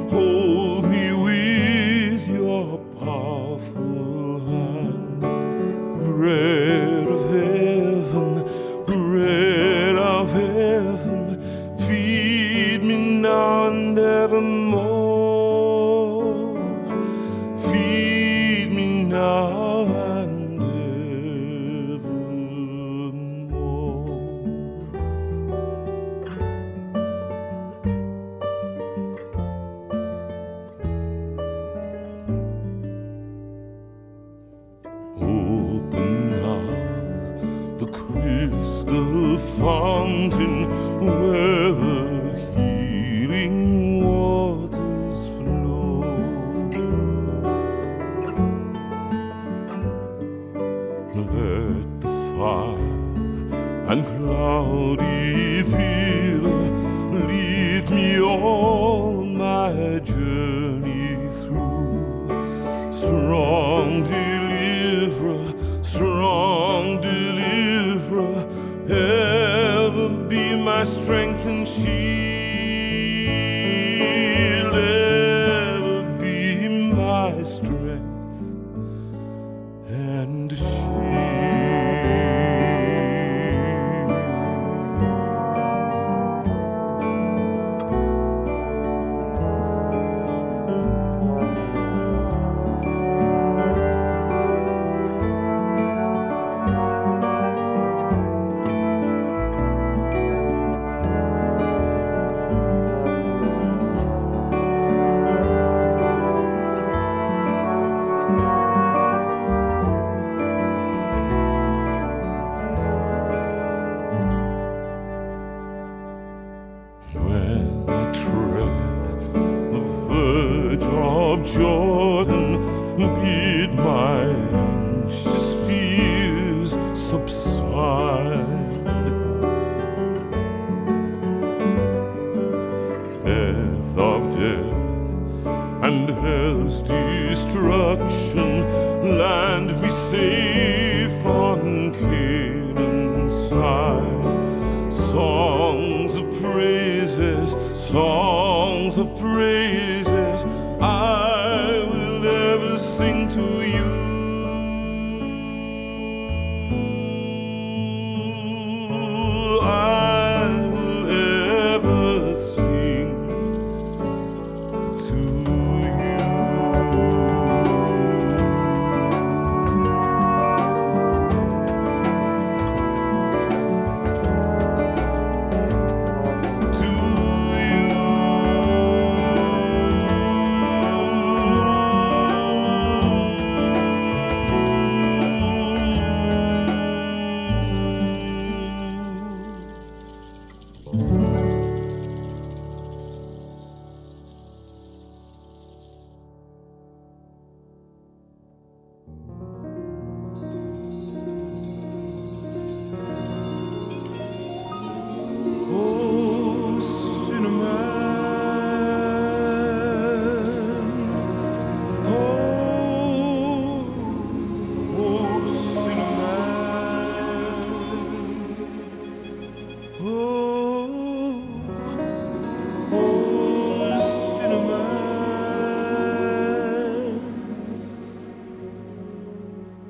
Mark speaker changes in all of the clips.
Speaker 1: hold me with your powerful hand. Bread of heaven, bread of heaven, feed me now and evermore. Feed me now and evermore. Open now the crystal fountain where the healing waters flow. Let the fire and cloudy pillar lead me all my journey through. Strong deliverer, ever be my strength and shield, ever be my strength and shield. When I tread the verge of Jordan, bid my anxious fears subside. Path of death and hell's destruction, land me safe on Canaan's side. Songs of praises, I will ever sing to you. I will ever sing to you.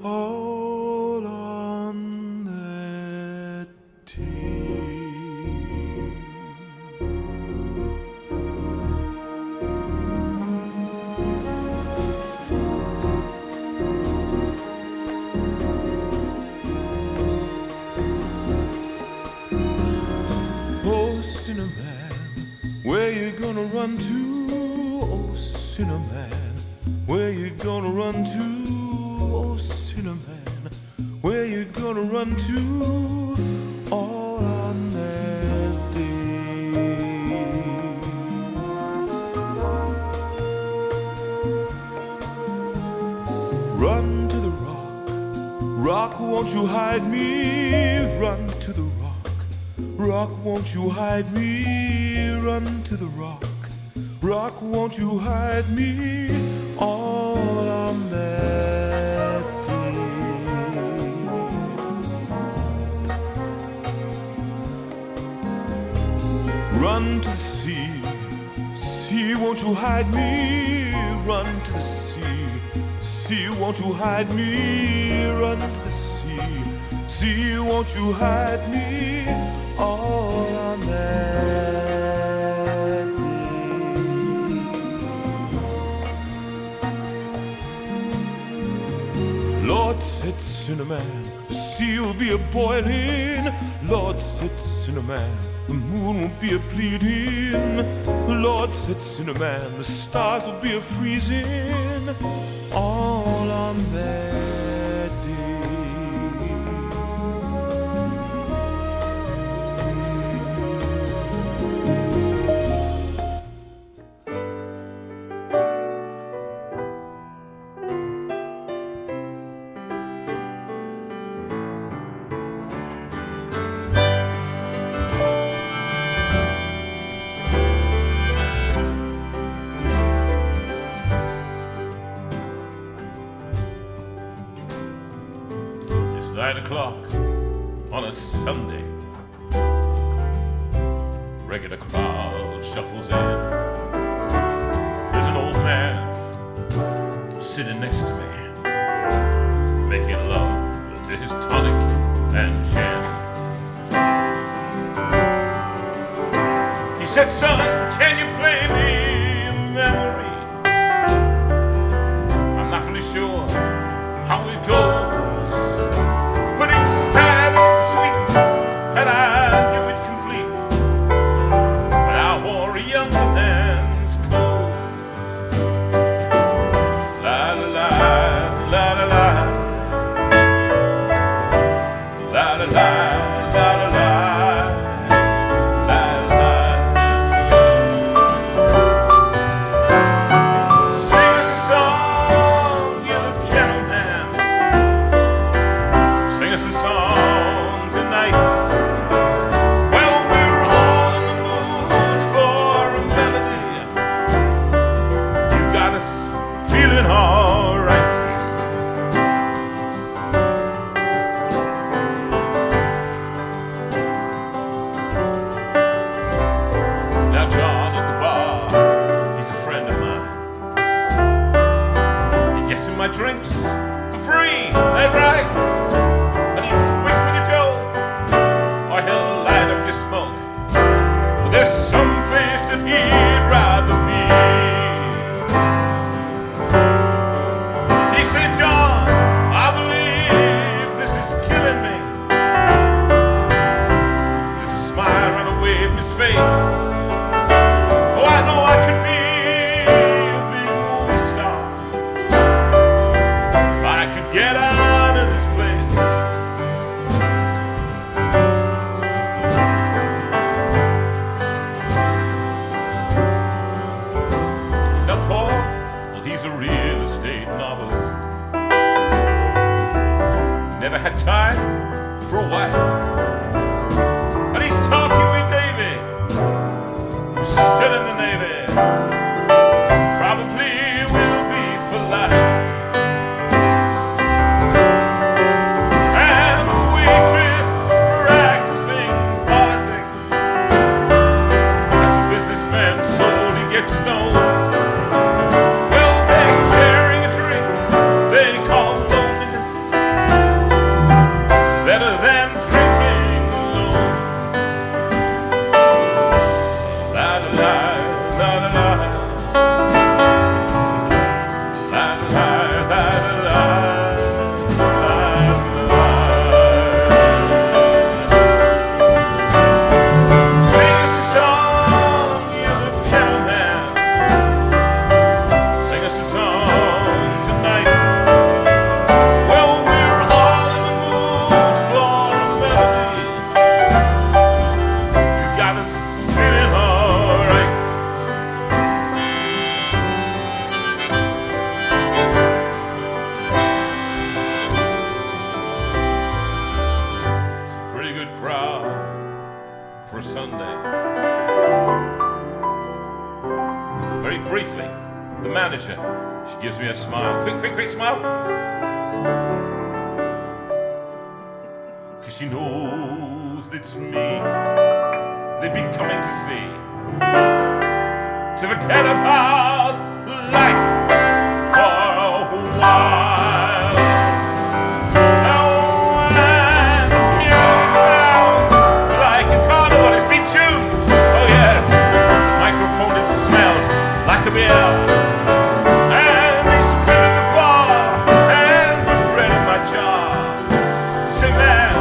Speaker 1: All on that tea. Oh, sinner man, where you gonna run to? Oh, sinner man, where you gonna run to? Oh, sinner man, where you gonna run to? All on that day. Run to the rock, rock, won't you hide me? Run to the rock, rock, won't you hide me? Run to the rock, rock, won't you hide me? All on that day. Run to the sea, sea, won't you hide me? Run to the sea. Sea, won't you hide me? Run to the sea. Sea, won't you hide me? All on that day. Lord, said Cinnamon, the sea will be a boiling. Lord, said Cinnamon, the moon will be a bleeding. Lord, said Cinnamon, the stars will be a freezing. All on that day. It's 9 o'clock on a Sunday. Regular crowd shuffles in. There's an old man sitting next to me, making love to his tonic and gin. He said, son, can you play me a memory? I'm not really sure how it goes, but it's sad and it's sweet, and I knew it complete when I wore a younger man's clothes. La la la, la la la, la la la, la la la. Drinks for free, that's right. And he's quick with a joke, or he'll light up your smoke. But there's some place that he'd rather be. He said, John, I believe this is killing me. This is a smile ran away from his face. Oh, I know I could be a big movie star. Get out of this place. Now Paul, well, he's a real estate novelist. Never had time for a wife. And he's talking with Davy, who's still in the Navy. Probably will be for life. For Sunday. Very briefly, the manager, she gives me a smile. Quick smile. Cause she knows it's me they've been coming to see. to forget about life for a while. Oh, and the piano sounds like a carnival. It's been tuned. Oh yeah, the microphone it smells like a beer. And he's sitting at the bar and with bread in my jar. Say, man,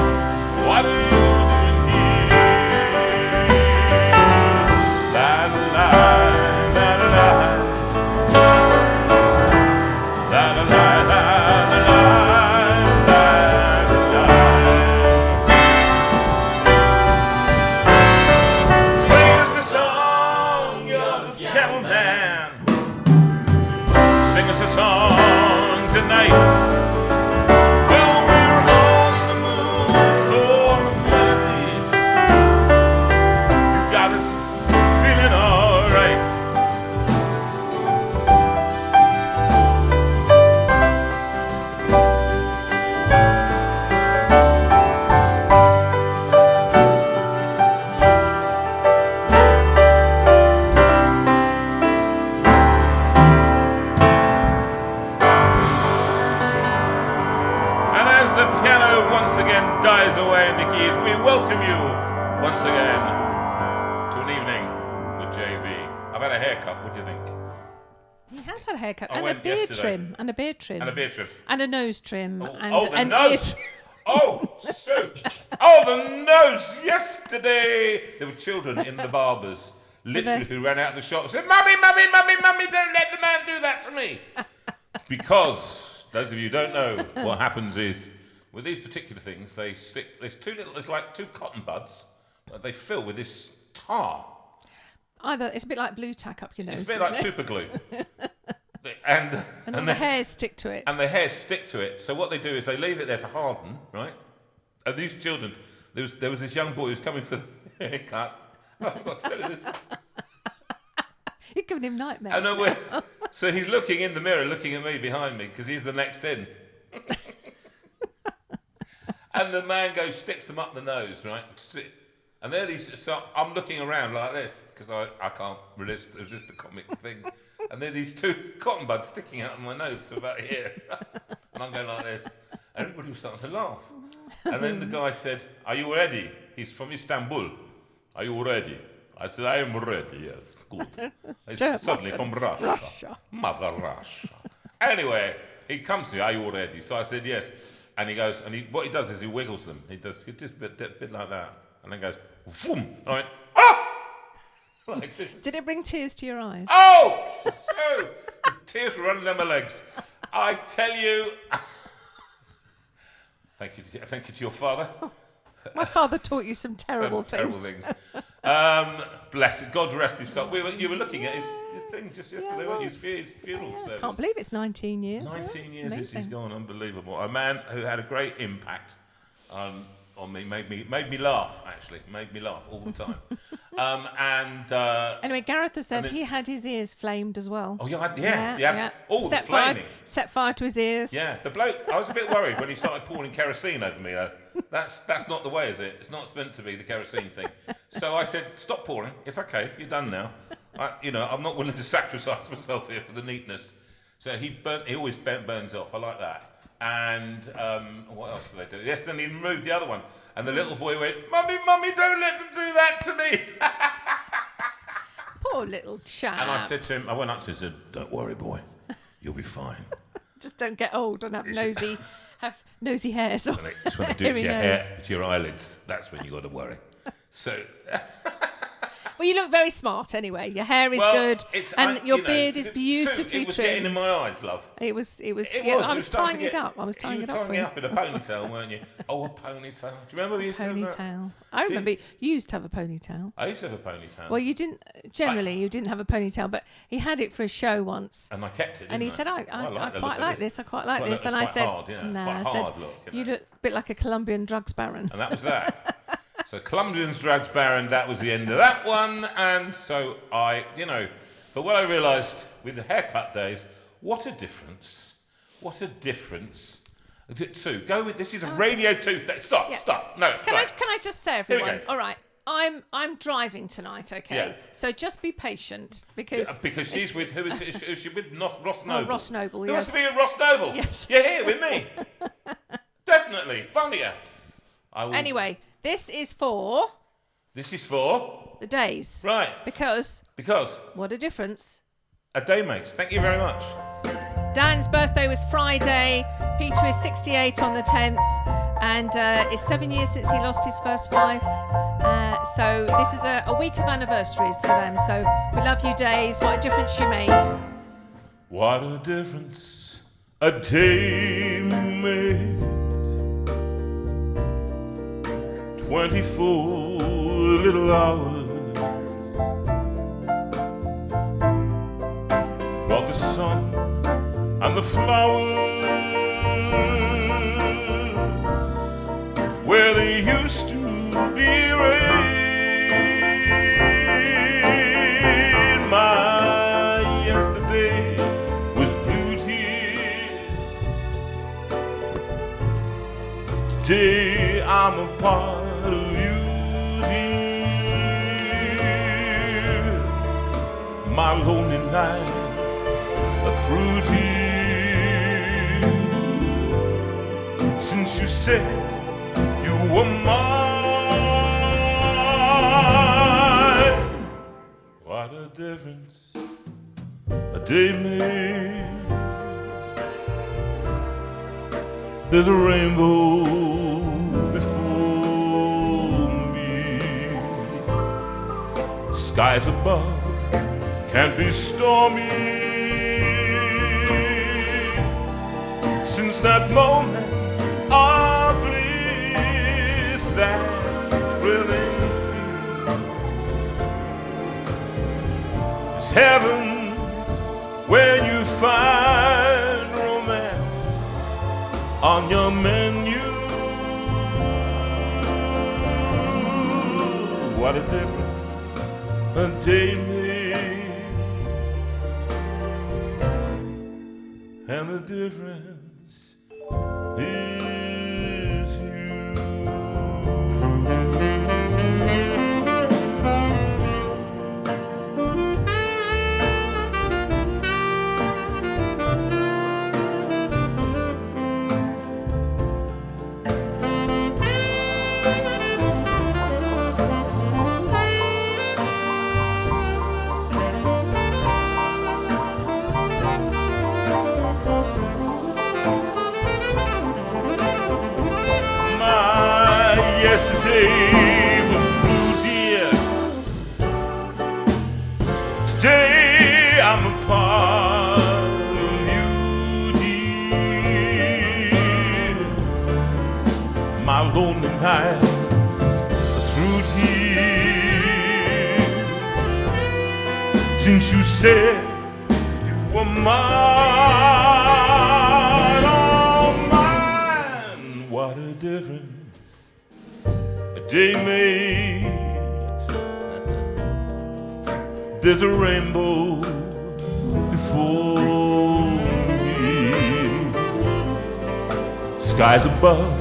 Speaker 1: what are you doing here? La la la la la la la la la la la la. Sing us a song, you're the cattleman. Sing us a song tonight. Well, we're all in the mood for a melody. You got us feeling alright. And as the piano once again dies away in the keys, we welcome you once again to an evening with JV. I've had a haircut, what do you think?
Speaker 2: He has had a haircut
Speaker 1: I
Speaker 2: and a
Speaker 1: went
Speaker 2: beard
Speaker 1: yesterday.
Speaker 2: trim and a beard trim
Speaker 1: And a beard trim.
Speaker 2: and a nose trim
Speaker 1: Oh,
Speaker 2: and
Speaker 1: oh, the
Speaker 2: an
Speaker 1: nose.
Speaker 2: ear
Speaker 1: Oh, soup. Oh, the nose. Yesterday, there were children in the barbers, literally, who ran out of the shop and said, Mummy, Mummy, Mummy, Mummy, don't let the man do that to me. Because, those of you who don't know, what happens is, with these particular things, they stick, there's like two cotton buds that they fill with this tar.
Speaker 2: Either it's a bit like blue tack up your nose.
Speaker 1: It's a bit like super glue. And
Speaker 2: all the hairs stick to it.
Speaker 1: And the hairs stick to it. So what they do is they leave it there to harden, right? And these children, there was this young boy who was coming for the haircut. I forgot to tell you this.
Speaker 2: You're giving him nightmares.
Speaker 1: And then so he's looking in the mirror, looking at me behind me, because he's the next in. And the man sticks them up the nose, right? And there these. So I'm looking around like this because I can't resist the comic thing. And there are these two cotton buds sticking out of my nose to about here. And I'm going like this. Everybody was starting to laugh. And then the guy said, "Are you ready?" He's from Istanbul. "Are you ready?" I said, "I am ready, yes." Good. He's suddenly from Russia. Mother Russia. Anyway, he comes to me, "Are you ready?" So I said, "Yes." And he goes, what he does is he wiggles them. He just a bit like that. And then goes, "Vroom." And I went, "Ah!" Like this.
Speaker 2: Did it bring tears to your eyes?
Speaker 1: Oh! So, the tears were running down my legs. I tell you... Thank you to your father.
Speaker 2: My father taught you some terrible
Speaker 1: things. Bless it. God rest his soul. You were looking at his thing just yesterday, weren't you? His funeral service.
Speaker 2: I can't believe it's 19 years.
Speaker 1: 19 years since he's gone. Unbelievable. A man who had a great impact on me, made me laugh, actually. Made me laugh all the time.
Speaker 2: Anyway, Gareth has said he had his ears flamed as well.
Speaker 1: Oh, yeah. Oh,
Speaker 2: set
Speaker 1: flaming.
Speaker 2: Set fire to his ears.
Speaker 1: Yeah, the bloke, I was a bit worried when he started pouring kerosene over me, though. That's not the way, is it? It's not meant to be the kerosene thing. So I said, "Stop pouring. It's okay. You're done now. I'm not willing to sacrifice myself here for the neatness." So he always burns off. I like that. And what else do they do? Yes, then he removed the other one. And the little boy went, "Mummy, Mummy, don't let them do that to me."
Speaker 2: Poor little chap.
Speaker 1: And I said to him, I went up to him and said, "Don't worry, boy. You'll be fine."
Speaker 2: Just don't get old and have nosy hairs. Or
Speaker 1: it's when they do it to your eyelids. That's when you got to worry. So...
Speaker 2: Well, you look very smart anyway. Your hair is good, and your beard is beautifully trimmed.
Speaker 1: It was getting in my eyes, love.
Speaker 2: It was. I was tying it up. You were tying it up
Speaker 1: in a ponytail, weren't you? Oh, a ponytail. Do you remember you used to have that?
Speaker 2: Ponytail. I remember you used to have a ponytail.
Speaker 1: I used to have a ponytail.
Speaker 2: Well, you didn't. Generally, you didn't have a ponytail, but he had it for a show once.
Speaker 1: And I kept it.
Speaker 2: And he said, "I quite like this. I quite like this." And I said, "No." I said, "You look a bit like a Colombian drugs baron."
Speaker 1: And that was that. So Colombian drugs baron, that was the end of that one. And so but what I realised with the haircut days, what a difference. What a difference. Sue, go with this. Is a Radio 2 thing. Stop. No.
Speaker 2: Can I just say, everyone? All right. I'm driving tonight, okay?
Speaker 3: Yeah.
Speaker 2: So just be patient because
Speaker 3: she's with who is she with? Ross Noble.
Speaker 2: Oh, Ross Noble.
Speaker 3: Who
Speaker 2: Yes.
Speaker 3: wants to be with Ross Noble?
Speaker 2: Yes.
Speaker 3: You're here with me. Definitely funnier.
Speaker 2: Anyway, this is for
Speaker 3: the
Speaker 2: days,
Speaker 3: right
Speaker 2: because what a difference
Speaker 3: a day makes. Thank you very much.
Speaker 2: Dan's birthday was Friday. Peter is 68 on the 10th, and it's 7 years since he lost his first wife. So this is a week of anniversaries for them. So we love you, Days. What a difference you make.
Speaker 1: What a difference a day made. 24 little hours brought the sun and the flowers where they used to be rain. My yesterday was blue here. Today I'm a part of you, dear. My lonely nights are through, dear. Since you said you were mine, what a difference a day made. There's a rainbow before me. Skies above can be stormy. Since that moment of bliss, that thrilling feeling is heaven when you find romance on your menu. What a difference a day made, and the difference is you. Yesterday was blue, dear. Today I'm a part of you, dear. My lonely nights are through, dear. Since you said you were mine, oh mine, what a difference a day makes. There's a rainbow before me. Skies above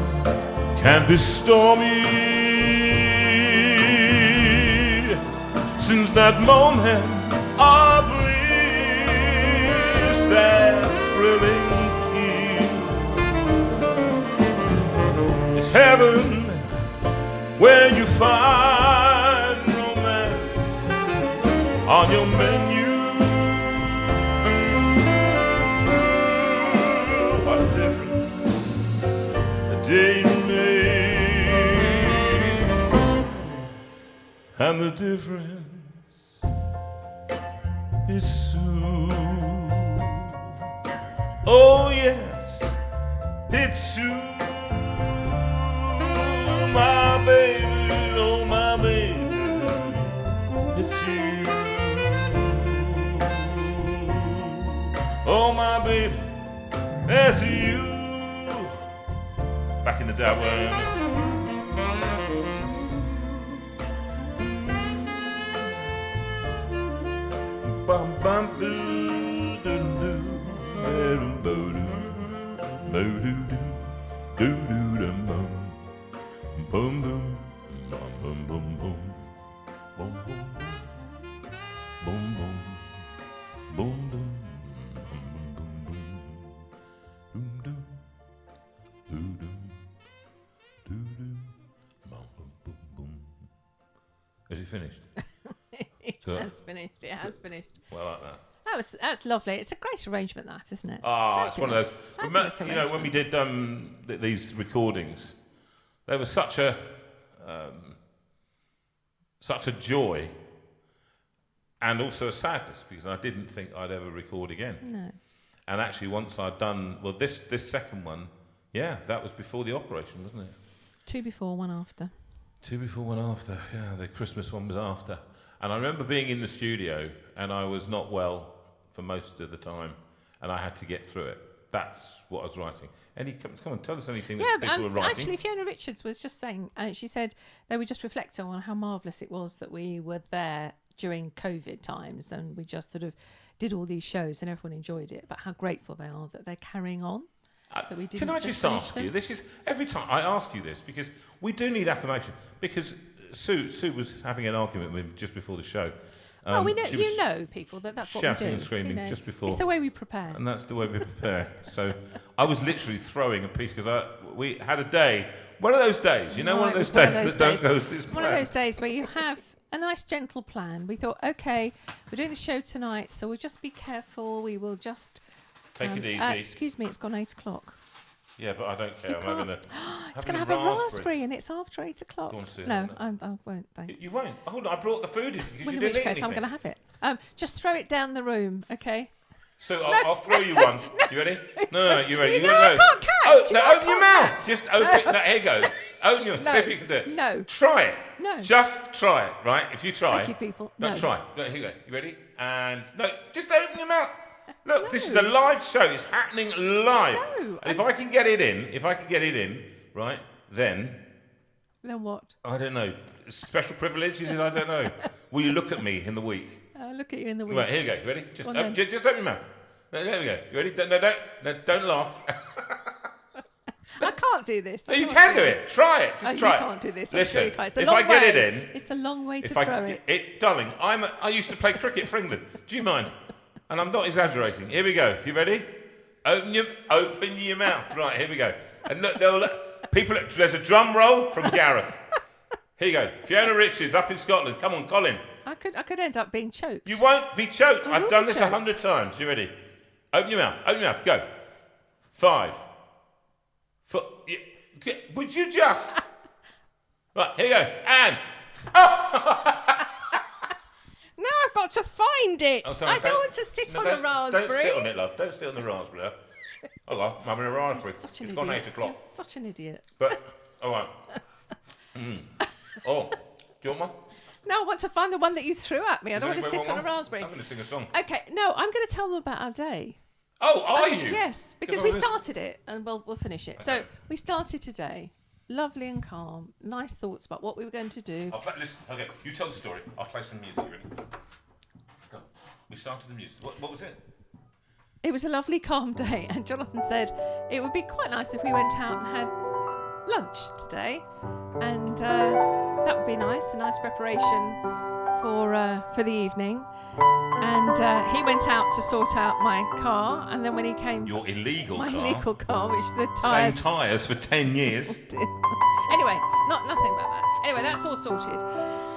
Speaker 1: can be stormy. Since that moment of bliss, that thrilling kiss is heaven where you find romance on your menu. What a difference a day made, and the difference is soon. Oh yes, it's soon. My baby, oh my baby, it's you. Oh my baby, it's you. Back in the day when bum bum doo doo doo doo doo doo doo doo doo. Boom boom, bum bum bum boom.
Speaker 3: Is it finished?
Speaker 2: It
Speaker 3: Good.
Speaker 2: has finished. It has finished.
Speaker 3: Well, I like that.
Speaker 2: That's lovely. It's a great arrangement, that, isn't it?
Speaker 3: Ah, it's one of those.
Speaker 2: Fabulous
Speaker 3: You know, when we did these recordings, they were such a joy, and also a sadness, because I didn't think I'd ever record again.
Speaker 2: No.
Speaker 3: And actually, once I'd done this second one, yeah, that was before the operation, wasn't it?
Speaker 2: 2 before, 1 after.
Speaker 3: 2 before, 1 after. Yeah, the Christmas one was after. And I remember being in the studio, and I was not well for most of the time, and I had to get through it. That's what I was writing. Come on, tell us anything that people were writing.
Speaker 2: Actually, Fiona Richards was just saying, she said they were just reflecting on how marvellous it was that we were there during COVID times, and we just sort of did all these shows, and everyone enjoyed it. But how grateful they are that they're carrying on. That we didn't.
Speaker 3: Can I just ask you? This is every time I ask you this, because we do need affirmation. Because Sue was having an argument with him just before the show.
Speaker 2: Well, we know, people, that's what we do.
Speaker 3: Shouting and screaming just before.
Speaker 2: It's the way we prepare.
Speaker 3: And that's the way we prepare. So I was literally throwing a piece, because we had a day, one of those days, one of those days that don't go as planned.
Speaker 2: One of those days where you have a nice gentle plan. We thought, okay, we're doing the show tonight, so we'll just be careful. We will just...
Speaker 3: Take it easy.
Speaker 2: Excuse me, it's gone 8 o'clock.
Speaker 3: Yeah, but I don't care.
Speaker 2: It's going to have a raspberry, and it's after 8 o'clock.
Speaker 3: Go on, Sue.
Speaker 2: No, I won't, thanks.
Speaker 3: You won't? Hold on, I brought the food in because you
Speaker 2: In
Speaker 3: didn't
Speaker 2: which
Speaker 3: eat
Speaker 2: case,
Speaker 3: anything.
Speaker 2: I'm going to have it. Just throw it down the room, okay?
Speaker 3: So I'll throw you one. You ready? No, you ready?
Speaker 2: No, I can't catch.
Speaker 3: Oh, no, open your mouth. Just open it. No, here you go. Open your.
Speaker 2: No.
Speaker 3: See if you can do it.
Speaker 2: No.
Speaker 3: Try it.
Speaker 2: No.
Speaker 3: Just try it, right? If you try.
Speaker 2: Thank you, people.
Speaker 3: No,
Speaker 2: No.
Speaker 3: try. No, here you go. You ready? And no, just open your mouth. Look, this is a live show. It's happening live.
Speaker 2: No,
Speaker 3: And if I can get it in, right, then
Speaker 2: Then what?
Speaker 3: I don't know. Special privileges? I don't know. Will you look at me in the week?
Speaker 2: I'll look at you in the week.
Speaker 3: Right, here you go. You ready? Just
Speaker 2: Go on then.
Speaker 3: just open your mouth. There we go. You ready? No, don't laugh.
Speaker 2: I can't do this.
Speaker 3: No, you can do it. Try it. Just try it.
Speaker 2: You can't do this.
Speaker 3: Listen,
Speaker 2: I'm sure you can't. It's a
Speaker 3: if
Speaker 2: long
Speaker 3: I get
Speaker 2: way.
Speaker 3: it in...
Speaker 2: It's a long way to throw it.
Speaker 3: Darling, I used to play cricket for England. Do you mind? And I'm not exaggerating. Here we go. You ready? Open your mouth. Right, here we go. And look, there's a drum roll from Gareth. Here you go. Fiona Richards up in Scotland. Come on, Colin.
Speaker 2: I could end up being choked.
Speaker 3: You won't be choked.
Speaker 2: I
Speaker 3: I've
Speaker 2: will
Speaker 3: done
Speaker 2: be
Speaker 3: this
Speaker 2: choked.
Speaker 3: 100 times. You ready? Open your mouth. Go. 5. 4. Would you just... Right, here you go. And...
Speaker 2: Now I've got to find it.
Speaker 3: Oh, sorry,
Speaker 2: I don't want to sit on the raspberry.
Speaker 3: Don't sit on it, love. Don't sit on the raspberry, love. Oh, well, I'm having a raspberry.
Speaker 2: Such an
Speaker 3: It's
Speaker 2: idiot.
Speaker 3: gone 8 o'clock.
Speaker 2: You're such an idiot.
Speaker 3: But, all right. Oh, do you want one?
Speaker 2: No, I want to find the one that you threw at me. I don't want to sit on a raspberry.
Speaker 3: I'm going to sing a song.
Speaker 2: Okay, no, I'm going to tell them about our day.
Speaker 3: Oh, are you?
Speaker 2: Yes, because we started it, and we'll finish it. So we started today, lovely and calm, nice thoughts about what we were going to do.
Speaker 3: Listen, okay, you tell the story. I'll play some music. Ready? Go. We started the music. What was it?
Speaker 2: It was a lovely, calm day, and Jonathan said it would be quite nice if we went out and had lunch today, and that would be nice, a nice preparation for the evening. And he went out to sort out my car, and then when he came,
Speaker 3: Your illegal
Speaker 2: my
Speaker 3: car.
Speaker 2: illegal car, which the
Speaker 3: Same
Speaker 2: tyres.
Speaker 3: tyres for 10 years.
Speaker 2: Anyway, nothing about that. Anyway, that's all sorted.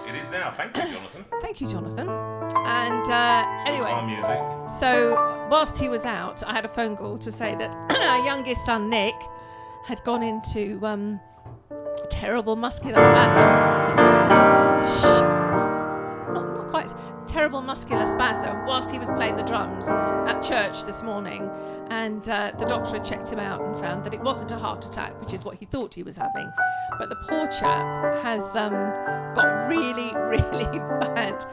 Speaker 3: It is now. Thank you, Jonathan.
Speaker 2: Thank you, Jonathan. And
Speaker 3: Still
Speaker 2: anyway,
Speaker 3: calm music.
Speaker 2: so whilst he was out, I had a phone call to say that our youngest son Nick had gone into terrible muscular spasm. Shh. Not quite. Terrible muscular spasm whilst he was playing the drums at church this morning, and the doctor had checked him out and found that it wasn't a heart attack, which is what he thought he was having, but the poor chap has got really, really bad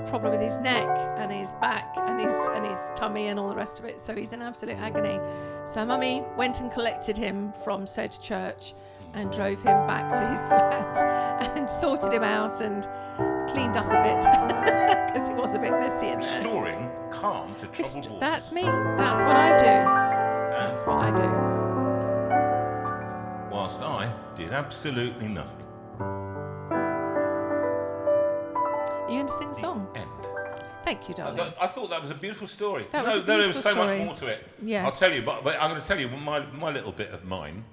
Speaker 2: problem with his neck and his back and his tummy and all the rest of it, so he's in absolute agony. So Mummy went and collected him from said church and drove him back to his flat and sorted him out and cleaned up a bit because it was a bit messy in there.
Speaker 3: Restoring calm to troubled waters.
Speaker 2: That's me. That's what I do. That's what I do.
Speaker 3: Whilst I did absolutely nothing.
Speaker 2: Are you going to sing a song?
Speaker 3: End.
Speaker 2: Thank you, darling.
Speaker 3: I thought that was a beautiful story.
Speaker 2: That was a
Speaker 3: there was
Speaker 2: beautiful
Speaker 3: so much
Speaker 2: story.
Speaker 3: more to it.
Speaker 2: Yes.
Speaker 3: I'll tell you, but I'm going to tell you my little bit of mine,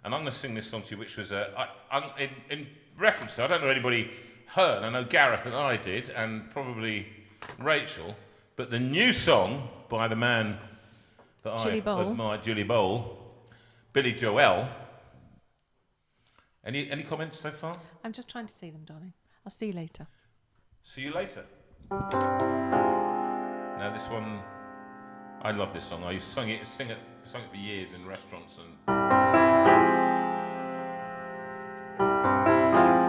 Speaker 3: and I'm going to sing this song to you, which was in reference to, I don't know anybody heard. I know Gareth and I did, and probably Rachel. But the new song by the man that I admire, Julie Bowl, Billy Joel. Any comments so far?
Speaker 2: I'm just trying to see them, darling. I'll see you later.
Speaker 3: See you later. Now this one, I love this song. I sung it for years in restaurants and.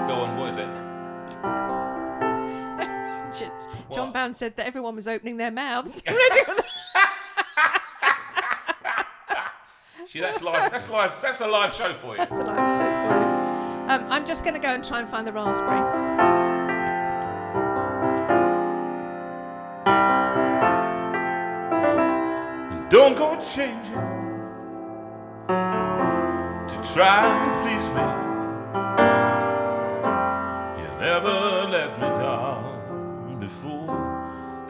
Speaker 3: Go on, what is it?
Speaker 2: John Bound said that everyone was opening their mouths.
Speaker 3: See, that's live. That's live. That's a live show for you.
Speaker 2: That's a live show for you. I'm just going to go and try and find the raspberry.
Speaker 1: Don't go changing to try and please me. You never let me down before.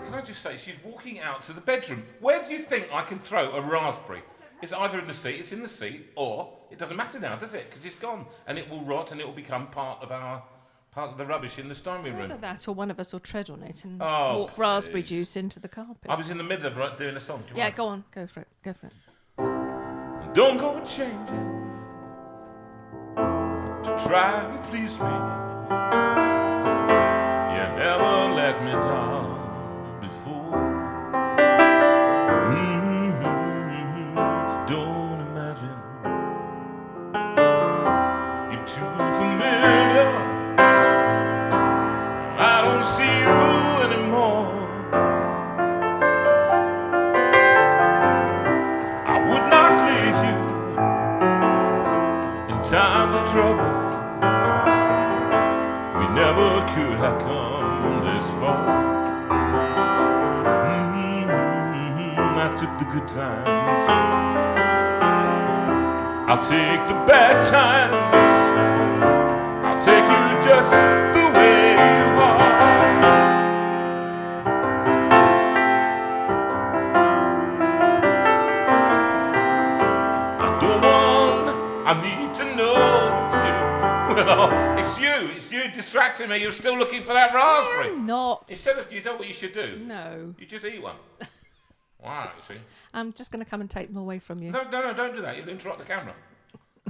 Speaker 3: Can I just say, she's walking out to the bedroom. Where do you think I can throw a raspberry? It's either in the seat, it's in the seat, or it doesn't matter now, does it? Because it's gone, and it will rot, and it will become part of the rubbish in the Steinway room.
Speaker 2: Either that, or one of us will tread on it and
Speaker 3: Oh,
Speaker 2: walk raspberry juice into the carpet.
Speaker 3: I was in the middle of doing a song. Do you mind?
Speaker 2: Go on, go for it.
Speaker 1: Don't go changing to try and please me. You never let me down before. Don't imagine you're too familiar. I don't see you anymore. I would not leave you in times of trouble. We never could have come this far. I took the good times. I'll take the bad times. I'll take you just the way you are. I need to know that you. Well, it's you distracting me. You're still looking for that raspberry.
Speaker 2: I'm not.
Speaker 3: Instead of, you know what you should do?
Speaker 2: No.
Speaker 3: You just eat one. Wow, you see.
Speaker 2: I'm just going to come and take them away from you.
Speaker 3: No, don't do that. You'll interrupt the camera.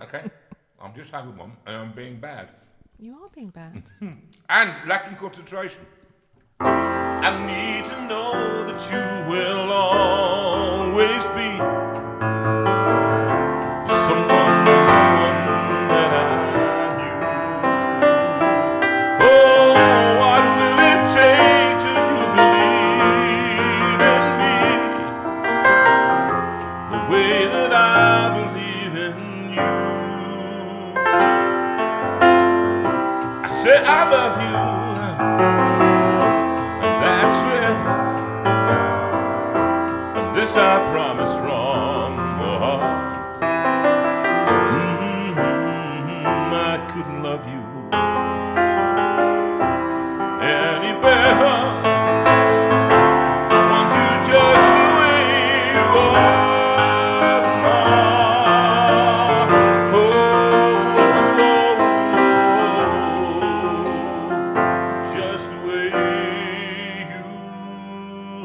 Speaker 3: Okay? I'm just having one and I'm being bad.
Speaker 2: You are being bad.
Speaker 3: And lacking concentration.
Speaker 1: I need to know that you will always be someone that I knew. Oh, what will it take till you believe in me the way that I believe in you? I said I love you, and that's forever, and this I promise from the heart. I couldn't love you any better. I want you just the way you are. Oh, just the way you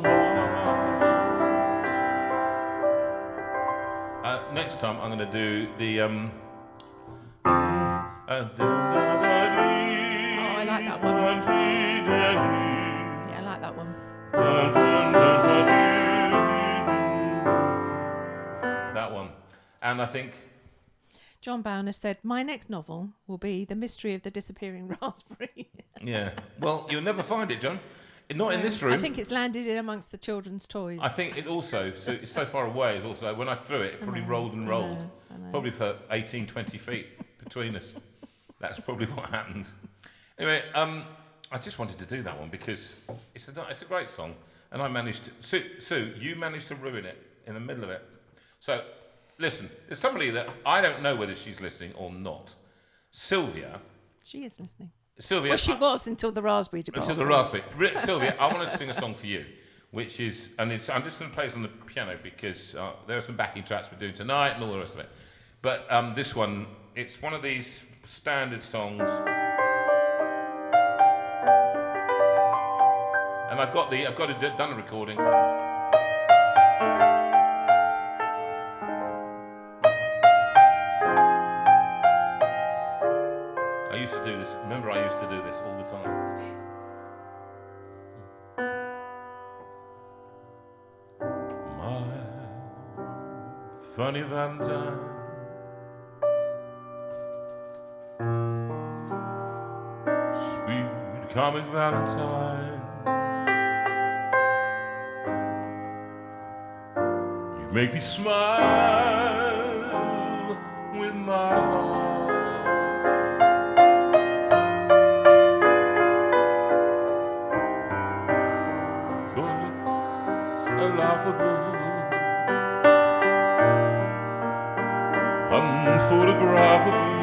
Speaker 1: are. Next time I'm going to do the
Speaker 2: Oh, I like that one. Yeah, I like that one.
Speaker 3: That one. And I think...
Speaker 2: John Bowner said, my next novel will be The Mystery of the Disappearing Raspberry.
Speaker 3: Yeah. Well, you'll never find it, John. Not in this room.
Speaker 2: I think it's landed in amongst the children's toys.
Speaker 3: I think it also, so it's so far away, it's also, when I threw it, it probably rolled and rolled.
Speaker 2: I know.
Speaker 3: Probably for 18, 20 feet between us. That's probably what happened. Anyway, I just wanted to do that one because it's a great song. And I managed to... Sue, you managed to ruin it in the middle of it. So, listen, there's somebody that I don't know whether she's listening or not. Sylvia.
Speaker 2: She is listening.
Speaker 3: Sylvia.
Speaker 2: Well, she was until the raspberry debacle.
Speaker 3: Until the raspberry. Sylvia, I wanted to sing a song for you, which is, and I'm just going to play this on the piano because there are some backing tracks we're doing tonight and all the rest of it. But this one, it's one of these standard songs. And I've done a recording. I used to do this. Remember, I used to do this all the time. My funny Valentine, sweet comic Valentine, you make me smile with my heart. Your looks are laughable, unphotographable,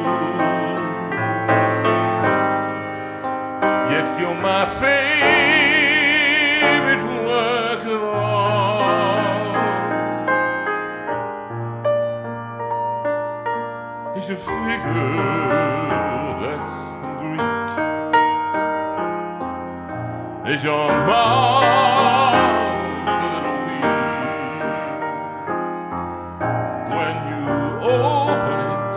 Speaker 3: yet you're my favorite work of art. Is your figure less than Greek? Is your mouth a little weak when you open it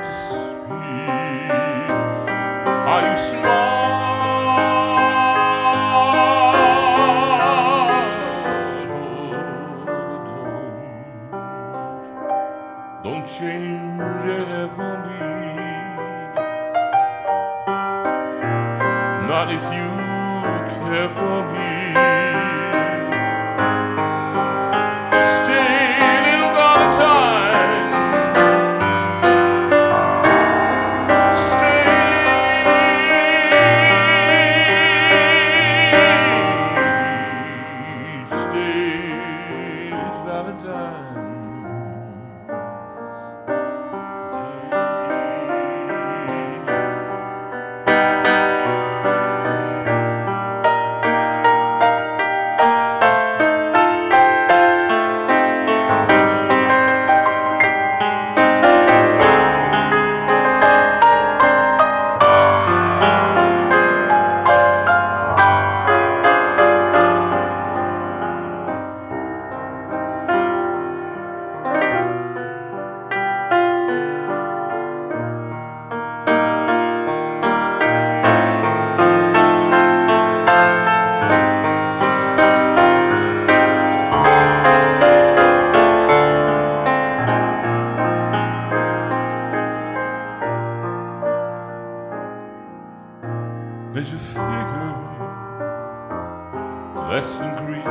Speaker 3: to speak? Are you smart? Don't change your hair for me. Not if you care for me. Stay, little Valentine. Stay, Valentine. Is your figure less than Greek?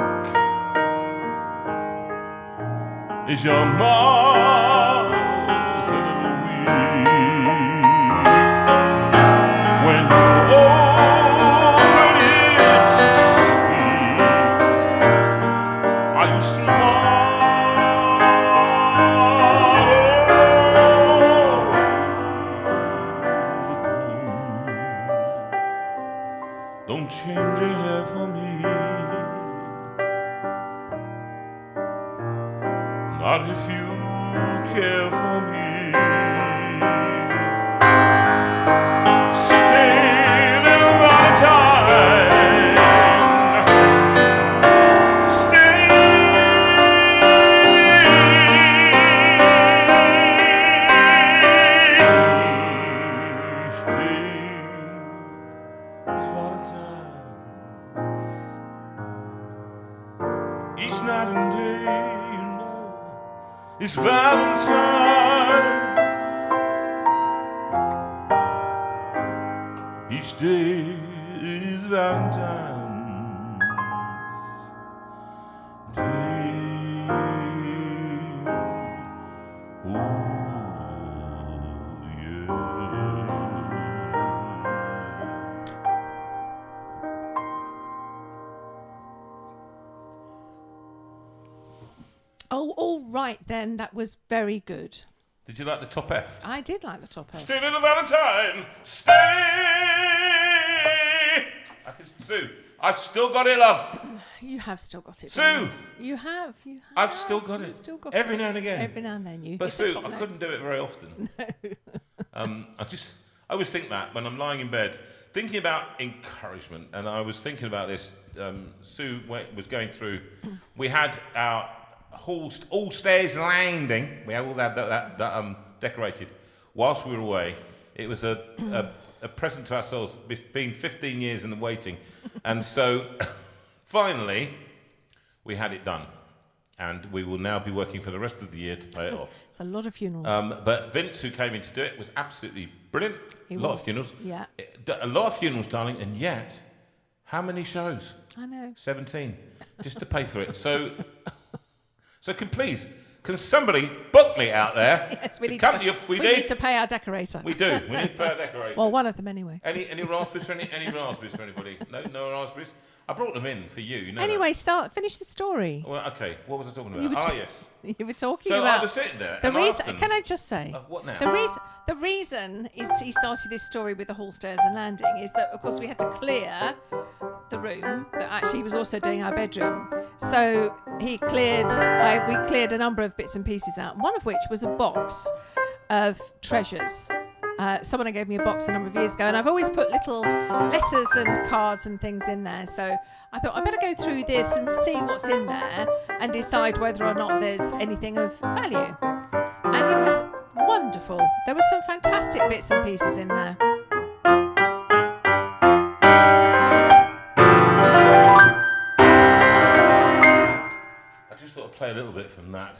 Speaker 3: Is your mouth a little weak when you open it to speak? Are you smart? Don't change your hair for me. Not if you care for me. Stay, little Valentine. Stay. Stay. It's Valentine. Each night and day, you know, it's Valentine. Each day is Valentine's Day. Oh, yeah.
Speaker 2: Oh, all right then. That was very good.
Speaker 3: Did you like the top F?
Speaker 2: I did like the top F.
Speaker 3: Stay, little Valentine. Stay. I can Sue. I've still got it, love.
Speaker 2: You have still got it.
Speaker 3: Sue.
Speaker 2: darling. You have. You have.
Speaker 3: I've still got it.
Speaker 2: You've still got
Speaker 3: Every
Speaker 2: it.
Speaker 3: now and again.
Speaker 2: Every now and then you.
Speaker 3: But
Speaker 2: hit the
Speaker 3: Sue,
Speaker 2: top
Speaker 3: I
Speaker 2: note.
Speaker 3: couldn't do it very often. I always think that when I'm lying in bed, thinking about encouragement, and I was thinking about this. Sue was going through. We had our all stairs landing. We had all that decorated whilst we were away. It was a present to ourselves, being 15 years in the waiting, and so finally we had it done. And we will now be working for the rest of the year to pay it off.
Speaker 2: It's a lot of funerals.
Speaker 3: But Vince, who came in to do it, was absolutely brilliant. A lot of funerals.
Speaker 2: Yeah.
Speaker 3: A lot of funerals, darling, and yet, how many shows?
Speaker 2: I know.
Speaker 3: 17, just to pay for it. So can somebody book me out there?
Speaker 2: Yes, we need to pay our decorator.
Speaker 3: We do. We need to pay our decorator.
Speaker 2: Well, one of them anyway.
Speaker 3: Any raspberries for any raspberries for anybody? No raspberries. I brought them in for you. You know
Speaker 2: anyway, finish the story.
Speaker 3: Well, okay. What was I talking about? Yes.
Speaker 2: You were talking
Speaker 3: about.
Speaker 2: So
Speaker 3: I was sitting there.
Speaker 2: The reason. Can I just say?
Speaker 3: What now?
Speaker 2: The reason is he started this story with the hall stairs and landing is that of course we had to clear the room that actually he was also doing our bedroom. So we cleared a number of bits and pieces out. One of which was a box of treasures. Someone gave me a box a number of years ago, and I've always put little letters and cards and things in there. So I thought I'd better go through this and see what's in there and decide whether or not there's anything of value. And it was wonderful. There were some fantastic bits and pieces in there.
Speaker 3: I just thought I'd play a little bit from that.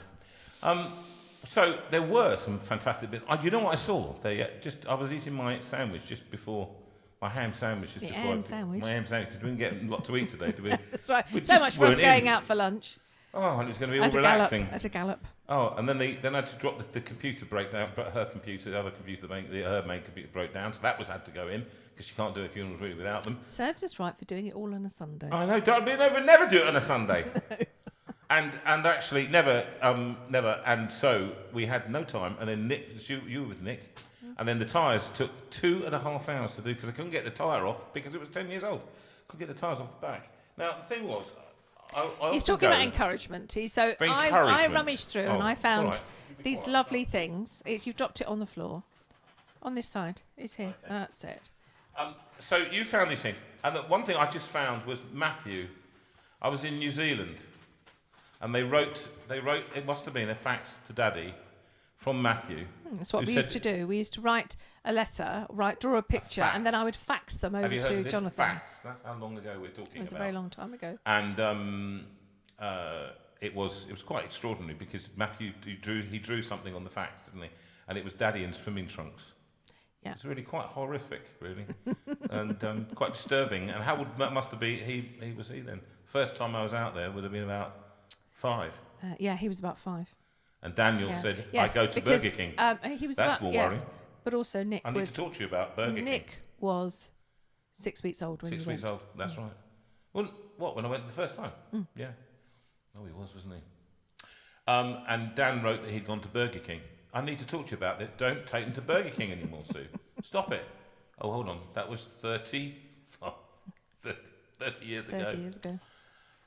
Speaker 3: So there were some fantastic bits. You know what I saw? I was eating my sandwich just before my ham sandwich. My ham sandwich because we didn't get a lot to eat today, did we?
Speaker 2: That's right. So much for us going out for lunch.
Speaker 3: Oh, and it was going to be all relaxing.
Speaker 2: At a gallop.
Speaker 3: Oh, and then I had to drop the computer breakdown, but her computer, her main computer broke down, so that had to go in because she can't do a funeral really without them.
Speaker 2: Serves us right for doing it all on a Sunday.
Speaker 3: I know. Never do it on a Sunday. And actually, never. And so we had no time. And then Nick, you were with Nick, and then the tyres took 2.5 hours to do because I couldn't get the tyre off because it was 10 years old. Couldn't get the tyres off the back. Now the thing was,
Speaker 2: he's talking about encouragement. So I rummaged through and I found these lovely things. You've dropped it on the floor, on this side. It's here. Okay. That's it.
Speaker 3: So you found these things, and the one thing I just found was Matthew. I was in New Zealand. And they wrote. It must have been a fax to Daddy from Matthew.
Speaker 2: That's what we used to do. We used to write a letter, draw a picture, and then I would fax them over to Jonathan.
Speaker 3: Fax. That's how long ago we're talking about.
Speaker 2: It was a very long time ago.
Speaker 3: And it was quite extraordinary because Matthew he drew something on the fax, didn't he? And it was Daddy in swimming trunks. Yeah. It was really quite horrific, really, and quite disturbing. And how must have been he was then? First time I was out there would have been about 5.
Speaker 2: Yeah, he was about 5.
Speaker 3: And Daniel said, I go to Burger King.
Speaker 2: He was
Speaker 3: That's more worrying.
Speaker 2: But also Nick
Speaker 3: I need to talk to you about Burger King.
Speaker 2: Nick was 6 weeks old when he went.
Speaker 3: 6 weeks old, that's right. Well, when I went the first time? Yeah. Oh, he was, wasn't he? And Dan wrote that he'd gone to Burger King. I need to talk to you about it. Don't take him to Burger King anymore, Sue. Stop it. Oh, hold on. That was 30 years ago.
Speaker 2: 30 years ago.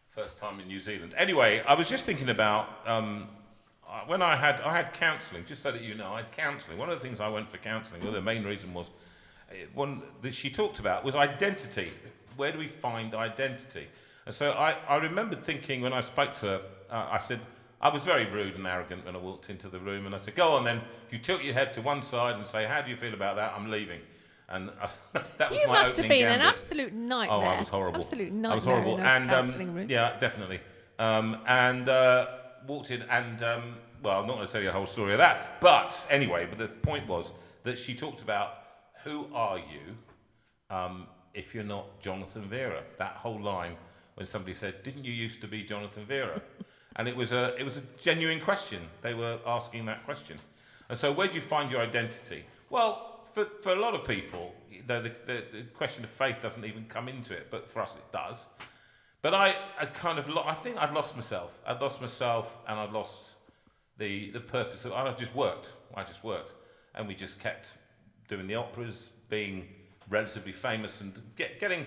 Speaker 3: First time in New Zealand. Anyway, I was just thinking about when I had counselling. Just so that you know, I had counselling. One of the things I went for counselling, well, the main reason was one that she talked about was identity. Where do we find identity? And so I remembered thinking when I spoke to her, I said I was very rude and arrogant when I walked into the room, and I said, "Go on then. If you tilt your head to one side and say, how do you feel about that? I'm leaving." And that was
Speaker 2: you
Speaker 3: my
Speaker 2: must have been
Speaker 3: gambit.
Speaker 2: an absolute nightmare.
Speaker 3: Oh, I was horrible.
Speaker 2: Absolute nightmare.
Speaker 3: I was horrible.
Speaker 2: In a counselling room.
Speaker 3: Yeah, definitely. And walked in, and well, I'm not going to tell you the whole story of that. But anyway, the point was that she talked about who are you if you're not Jonathan Veira. That whole line when somebody said, "Didn't you used to be Jonathan Veira?" And it was a genuine question. They were asking that question. And so, where do you find your identity? Well, for a lot of people, the question of faith doesn't even come into it, but for us it does. But I think I'd lost myself. I'd lost myself, and I'd lost the purpose of. I just worked, and we just kept doing the operas, being relatively famous, and getting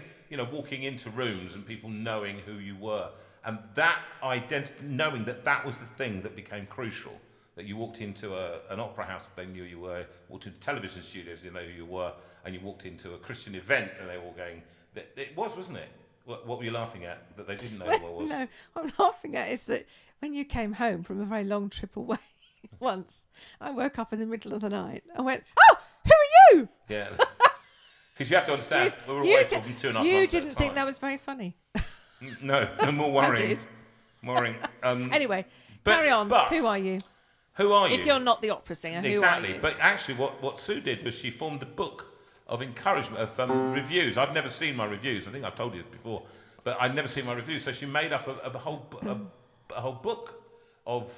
Speaker 3: walking into rooms and people knowing who you were, and that identity, knowing that was the thing that became crucial. that you walked into an opera house, they knew you were, walked into television studios, they know who you were, and you walked into a Christian event, and they were all going, it was, wasn't it? What were you laughing at that they didn't know who I was?
Speaker 2: No, I'm laughing at is that when you came home from a very long trip away once, I woke up in the middle of the night and went, "Oh, who are you?"
Speaker 3: Yeah. Because you have to understand, we were away for 2.5 months at
Speaker 2: You
Speaker 3: a
Speaker 2: didn't think
Speaker 3: time.
Speaker 2: that was very funny.
Speaker 3: No, more worrying.
Speaker 2: I did.
Speaker 3: Worrying.
Speaker 2: Anyway,
Speaker 3: but-
Speaker 2: carry on.
Speaker 3: but-
Speaker 2: Who are you?
Speaker 3: Who are you?
Speaker 2: If you're not the opera singer,
Speaker 3: Exactly.
Speaker 2: who are you?
Speaker 3: But actually, what Sue did was she formed a book of encouragement, of reviews. I'd never seen my reviews. I think I've told you this before. But I'd never seen my reviews. So she made up a whole book of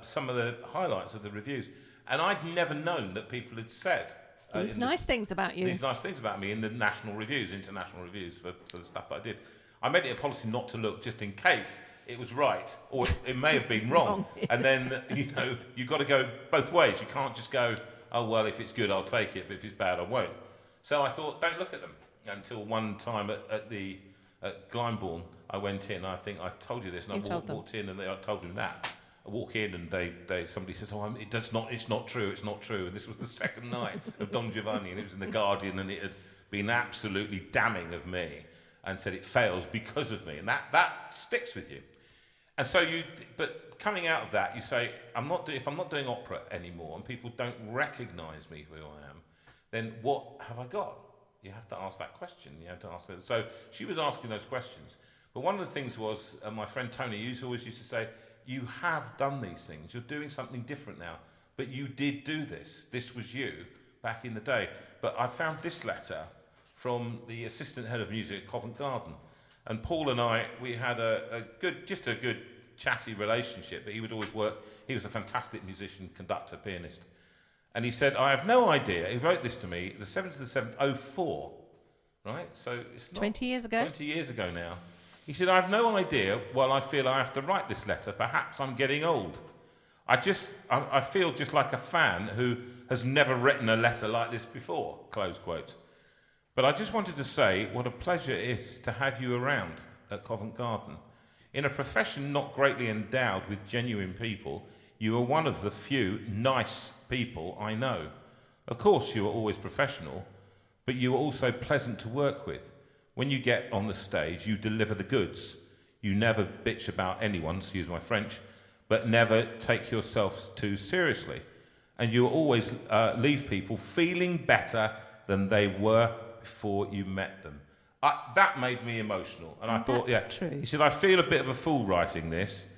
Speaker 3: some of the highlights of the reviews. And I'd never known that people had said
Speaker 2: These nice things about you.
Speaker 3: these nice things about me in the national reviews, international reviews for the stuff that I did. I made it a policy not to look just in case it was right, or it may have been wrong.
Speaker 2: Yes.
Speaker 3: And then, you've got to go both ways. You can't just go, oh, well, if it's good, I'll take it, but if it's bad, I won't. So I thought, don't look at them. Until one time at Glyndebourne, I went in, I think I told you this, and I walked in, and I told them that. I walk in, and somebody says, oh, it's not true. And this was the second night of Don Giovanni, and it was in The Guardian, and it had been absolutely damning of me, and said it fails because of me, and that sticks with you. And so but coming out of that, you say, if I'm not doing opera anymore, and people don't recognise me for who I am, then what have I got? You have to ask that question. You have to ask that. So she was asking those questions. But one of the things was, my friend Tony always used to say, you have done these things. You're doing something different now. But you did do this. This was you back in the day. But I found this letter from the assistant head of music at Covent Garden. And Paul and I, we had a good chatty relationship, but he would always work. He was a fantastic musician, conductor, pianist. And he said, I have no idea. He wrote this to me, the 7th of the 7th, 04, right? So it's not
Speaker 2: 20 years ago.
Speaker 3: 20 years ago now. He said, I have no idea why I feel I have to write this letter. Perhaps I'm getting old. I feel just like a fan who has never written a letter like this before, close quotes. But I just wanted to say what a pleasure it is to have you around at Covent Garden. In a profession not greatly endowed with genuine people, you are one of the few nice people I know. Of course, you are always professional, but you are also pleasant to work with. When you get on the stage, you deliver the goods. You never bitch about anyone, excuse my French, but never take yourself too seriously. And you always leave people feeling better than they were before you met them. That made me emotional. And I thought,
Speaker 2: that's true.
Speaker 3: He said, I feel a bit of a fool writing this.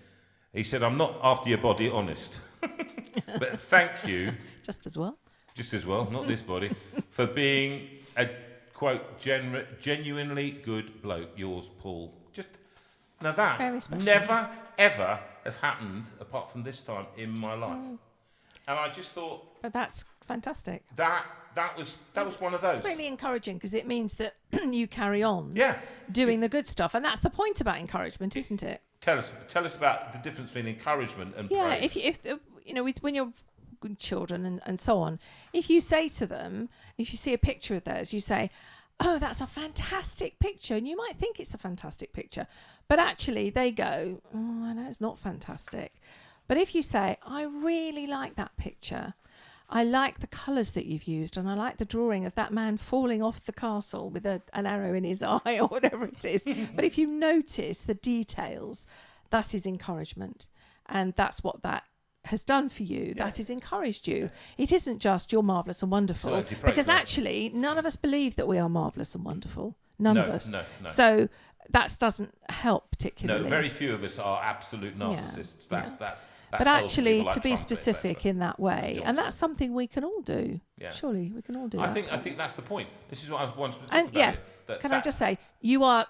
Speaker 3: He said, I'm not after your body, honest. But thank you.
Speaker 2: Just as well,
Speaker 3: Not this body, for being a, quote, genuinely good bloke. Yours, Paul. Now that
Speaker 2: very special.
Speaker 3: never, ever has happened apart from this time in my life. And I just thought
Speaker 2: but that's fantastic.
Speaker 3: that was one of those.
Speaker 2: It's really encouraging because it means that you carry on
Speaker 3: Yeah.
Speaker 2: doing the good stuff, and that's the point about encouragement, isn't it?
Speaker 3: Tell us about the difference between encouragement and
Speaker 2: Yeah,
Speaker 3: praise.
Speaker 2: if when you're good children and so on, if you say to them, if you see a picture of theirs, you say, oh, that's a fantastic picture, and you might think it's a fantastic picture, but actually they go, oh, I know it's not fantastic. But if you say, I really like that picture, I like the colours that you've used, and I like the drawing of that man falling off the castle with an arrow in his eye or whatever it is. But if you notice the details, that is encouragement. And that's what that has done for you.
Speaker 3: Yeah.
Speaker 2: That has encouraged you. It isn't just you're marvellous and wonderful.
Speaker 3: So
Speaker 2: Because actually, none of us believe that we are marvellous and wonderful. None of us.
Speaker 3: No.
Speaker 2: So that doesn't help particularly.
Speaker 3: No, very few of us are absolute narcissists. That's
Speaker 2: but
Speaker 3: tells
Speaker 2: actually,
Speaker 3: people like
Speaker 2: to be
Speaker 3: Trump,
Speaker 2: specific
Speaker 3: etc.
Speaker 2: in that way, and
Speaker 3: Johnson.
Speaker 2: that's something we can all do.
Speaker 3: Yeah.
Speaker 2: Surely we can all do
Speaker 3: I
Speaker 2: that.
Speaker 3: think that's the point. This is what I wanted to talk
Speaker 2: And
Speaker 3: about.
Speaker 2: yes, can I just say, you are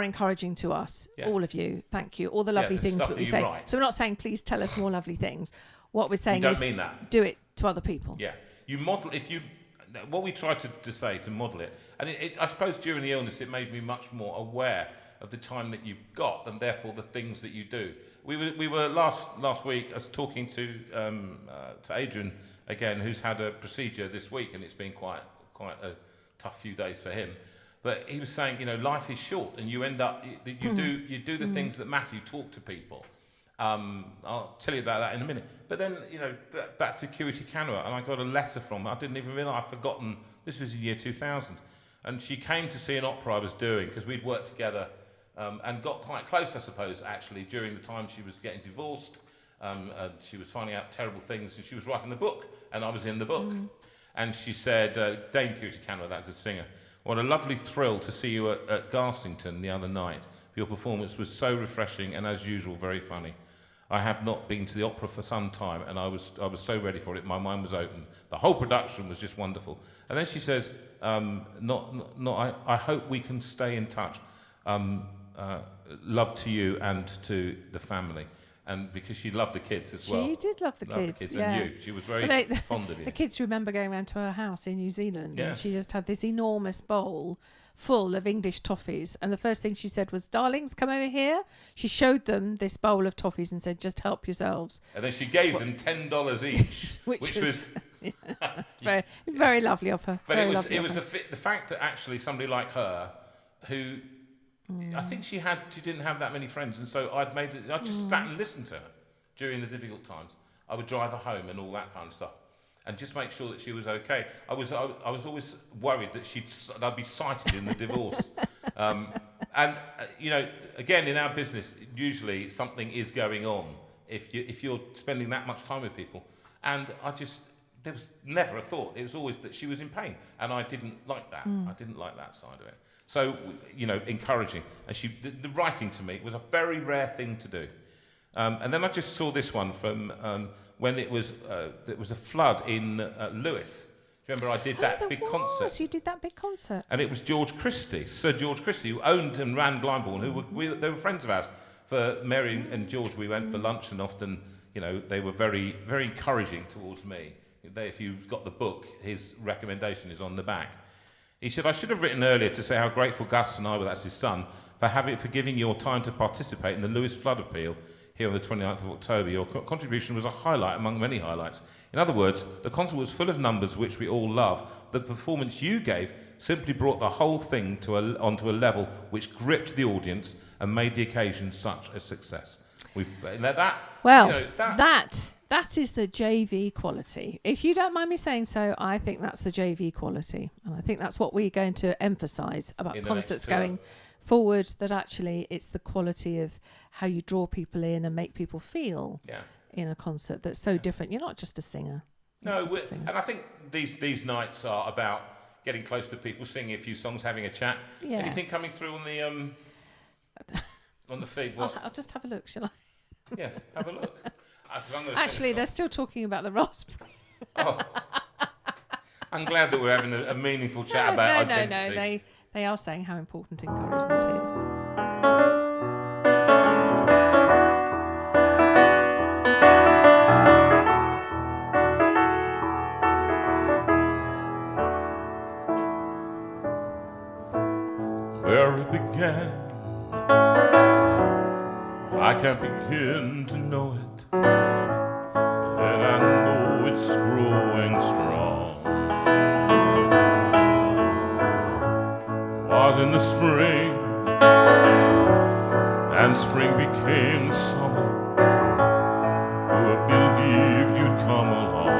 Speaker 2: encouraging to us,
Speaker 3: Yeah.
Speaker 2: all of you. Thank you. All the lovely
Speaker 3: the
Speaker 2: things
Speaker 3: stuff
Speaker 2: that we
Speaker 3: that you
Speaker 2: say.
Speaker 3: write.
Speaker 2: So we're not saying please tell us more lovely things. What we're saying
Speaker 3: don't
Speaker 2: is
Speaker 3: mean that.
Speaker 2: do it to other people.
Speaker 3: Yeah, you model what we tried to say to model it, and I suppose during the illness it made me much more aware of the time that you've got, and therefore the things that you do. We were last week. I was talking to Adrian again, who's had a procedure this week, and it's been quite a tough few days for him. But he was saying, life is short, and you end up you do the things that matter. You talk to people, I'll tell you about that in a minute. But then, back to Curity Canua, and I got a letter from her. I didn't even realise, I'd forgotten, this was in year 2000. And she came to see an opera I was doing, because we'd worked together and got quite close, I suppose, actually, during the time she was getting divorced. And she was finding out terrible things, and she was writing the book, and I was in the book. And she said, Dame Curity Canua, that's a singer, what a lovely thrill to see you at Garsington the other night. Your performance was so refreshing and, as usual, very funny. I have not been to the opera for some time, and I was so ready for it. My mind was open. The whole production was just wonderful. And then she says, I hope we can stay in touch. Love to you and to the family. And because she loved the kids as well.
Speaker 2: She did love the kids, yeah.
Speaker 3: And you. She was very fond of you.
Speaker 2: The kids remember going around to her house in New Zealand,
Speaker 3: Yeah.
Speaker 2: and she just had this enormous bowl full of English toffees. And the first thing she said was, darlings, come over here. She showed them this bowl of toffees and said, just help yourselves.
Speaker 3: And then she gave them $10 each, which was
Speaker 2: very, very lovely of her.
Speaker 3: But it was the fact that actually somebody like her, who I think she didn't have that many friends, and so I just sat and listened to her during the difficult times. I would drive her home and all that kind of stuff, and just make sure that she was okay. I was always worried that I'd be cited in the divorce. Again, in our business, usually something is going on if you're spending that much time with people. And there was never a thought. It was always that she was in pain, and I didn't like that. I didn't like that side of it. So, encouraging. And the writing to me was a very rare thing to do. And then I just saw this one from when it was a flood in Lewis. Do you remember I did that big concert?
Speaker 2: You did that big concert.
Speaker 3: And it was George Christie, Sir George Christie, who owned and ran Glyndebourne, they were friends of ours. For Mary and George, we went for lunch, and often, they were very, very encouraging towards me. If you've got the book, his recommendation is on the back. He said, I should have written earlier to say how grateful Gus and I, that's his son, for giving your time to participate in the Lewis flood appeal here on the 29th of October. Your contribution was a highlight among many highlights. In other words, the concert was full of numbers which we all love. The performance you gave simply brought the whole thing onto a level which gripped the audience and made the occasion such a success.
Speaker 2: That is the JV quality. If you don't mind me saying so, I think that's the JV quality. And I think that's what we're going to emphasise about concerts going forward, that actually it's the quality of how you draw people in and make people feel in a concert that's so different. You're not just a singer.
Speaker 3: No, and I think these nights are about getting close to people, singing a few songs, having a chat. Yeah. Anything coming through on the feed?
Speaker 2: I'll just have a look, shall I?
Speaker 3: Yes, have a look.
Speaker 2: Actually, they're still talking about the raspberry.
Speaker 3: Oh. I'm glad that we're having a meaningful chat about identity.
Speaker 2: No, they are saying how important encouragement is.
Speaker 1: Where it began, I can't begin to know it. And I know it's growing strong. Was in the spring, and spring became summer. Who would believe you'd come along?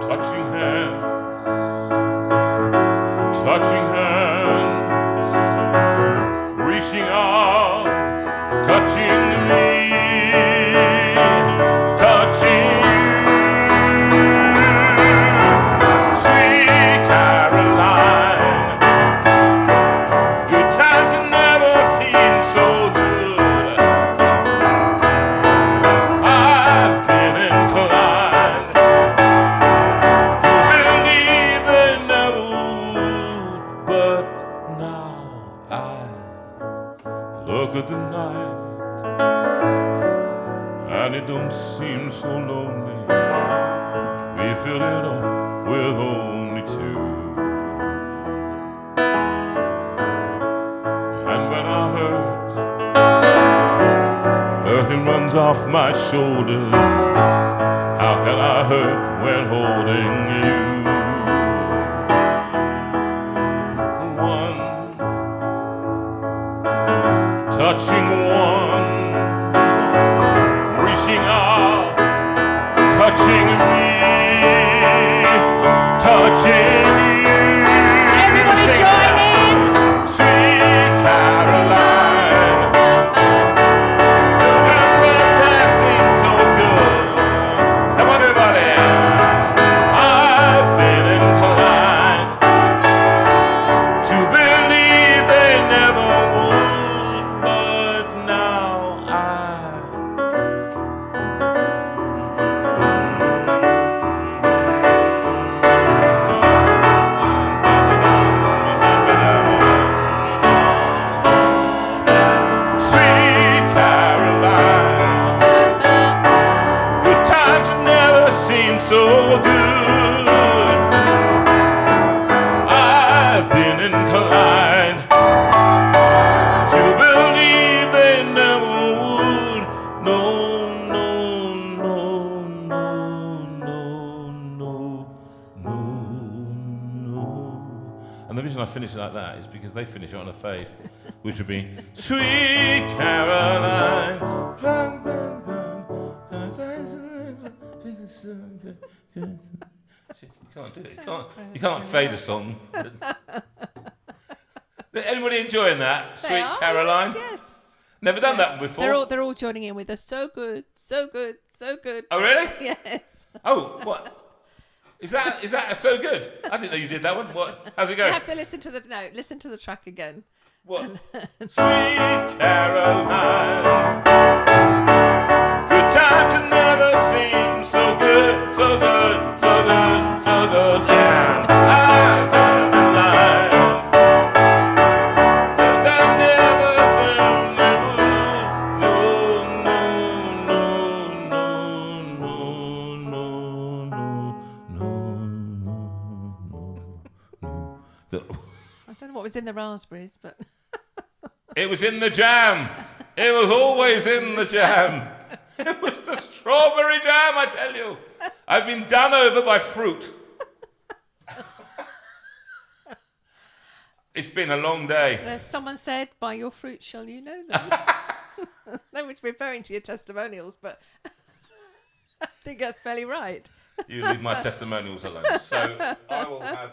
Speaker 1: Touching hands, reaching out, touching me, touching you. Sweet Caroline, good times have never seemed so good. I've been inclined to believe they never would, but now I look at the night, and it don't seem so lonely. We fill it up with only two. And when I hurting runs off my shoulders. How can I hurt when holding you? One
Speaker 3: touching one, reaching out, touching me, touching you.
Speaker 2: Everybody
Speaker 3: Sing
Speaker 2: join
Speaker 3: now.
Speaker 2: in.
Speaker 3: Sweet Caroline, remember dancing so good. Come on, everybody. I've been inclined to believe they never would, but now Sweet Caroline, good times never seem so good. I've been inclined to believe they never would. No, no, no, no, no, no, no, no. And the reason I finish it like that is because they finish it on a fade, which would be Sweet Caroline. You can't do it. You can't fade a song. Anybody enjoying that?
Speaker 2: They
Speaker 3: Sweet
Speaker 2: are,
Speaker 3: Caroline?
Speaker 2: Yes.
Speaker 3: Never done that before.
Speaker 2: They're all joining in with us. So good, so good, so good.
Speaker 3: Oh, really?
Speaker 2: Yes.
Speaker 3: Oh, what? Is that so good? I didn't know you did that one. What? How's it
Speaker 2: You
Speaker 3: going?
Speaker 2: have to listen to the listen to the track again.
Speaker 3: What? Sweet Caroline, good times have never seemed so good, so good, so good, so good. And I've done the line that I never would. No, no, no.
Speaker 2: I don't know what was in the raspberries, but
Speaker 3: It was in the jam. It was always in the jam. It was the strawberry jam, I tell you. I've been done over by fruit. It's been a long day.
Speaker 2: as someone said, "By your fruit shall you know them." That was referring to your testimonials, but I think that's fairly right.
Speaker 3: You leave my testimonials alone. So I will have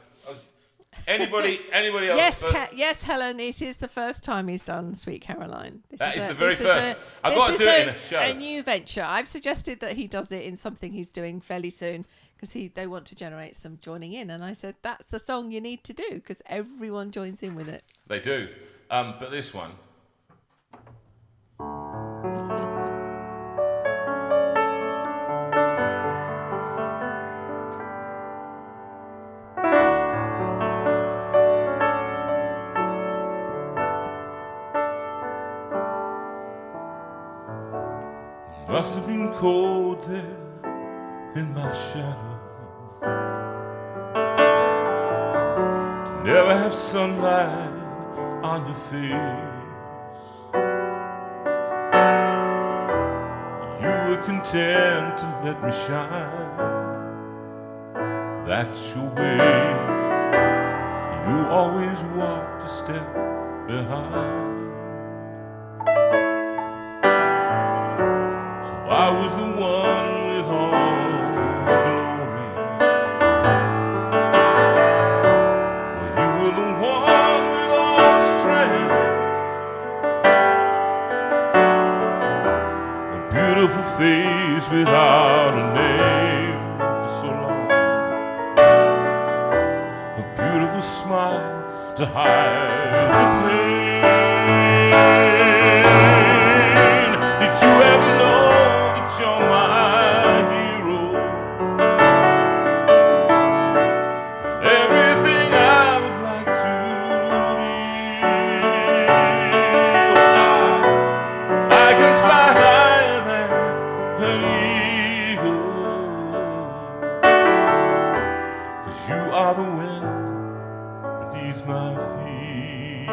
Speaker 3: anybody else.
Speaker 2: Yes, yes, Helen. It is the first time he's done Sweet Caroline.
Speaker 3: That is the very first. I've got to do it in a show.
Speaker 2: A new venture. I've suggested that he does it in something he's doing fairly soon because they want to generate some joining in, and I said that's the song you need to do because everyone joins in with it.
Speaker 3: They do. But this one. Must have been cold there in my shadow to never have sunlight on your face. You were content to let me shine. That's your way. You always walked a step behind. I was the one with all the glory. Well, you were the one with all the strength. A beautiful face without a name for so long. A beautiful smile to hide the pain. Did you ever know you're my hero? Everything I would like to be. I can fly higher than an eagle, 'cause you are the wind beneath my feet.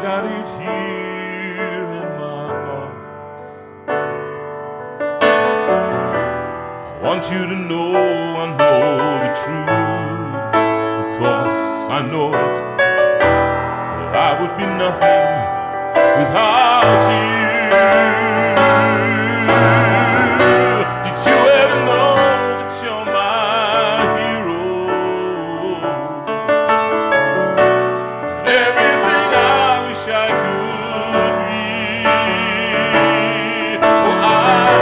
Speaker 1: got it here in my heart. I want you to know I know the truth. Of course I know it. That I would be nothing without you. Did you ever know that you're my hero? And everything I wish I could be. Oh,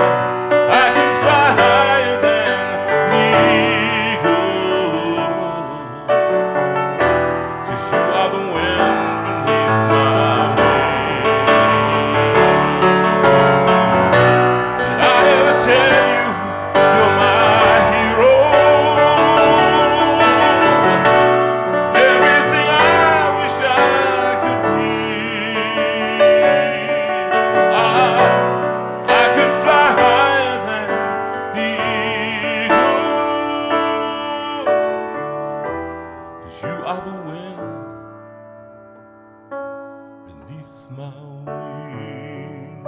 Speaker 1: I can fly higher than the eagle. 'Cause you are the wind beneath my wings. Did I ever tell you you're my hero? Everything I wish I could be. I could fly higher than the eagle. 'Cause you are the wind beneath my wings.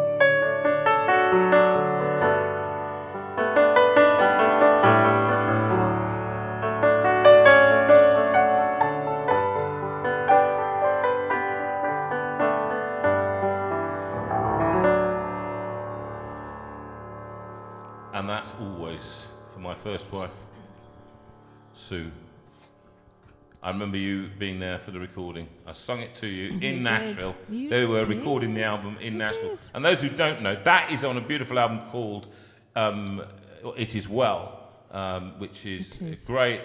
Speaker 1: And that's always for my first wife, Sue. I remember you being there for the recording. I sung it to you in
Speaker 2: did.
Speaker 1: Nashville.
Speaker 2: You
Speaker 1: They were
Speaker 2: did.
Speaker 1: recording the album in
Speaker 2: You
Speaker 1: Nashville.
Speaker 2: did.
Speaker 1: And those who don't know, that is on a beautiful album called It Is Well, which is,
Speaker 2: It is.
Speaker 1: great.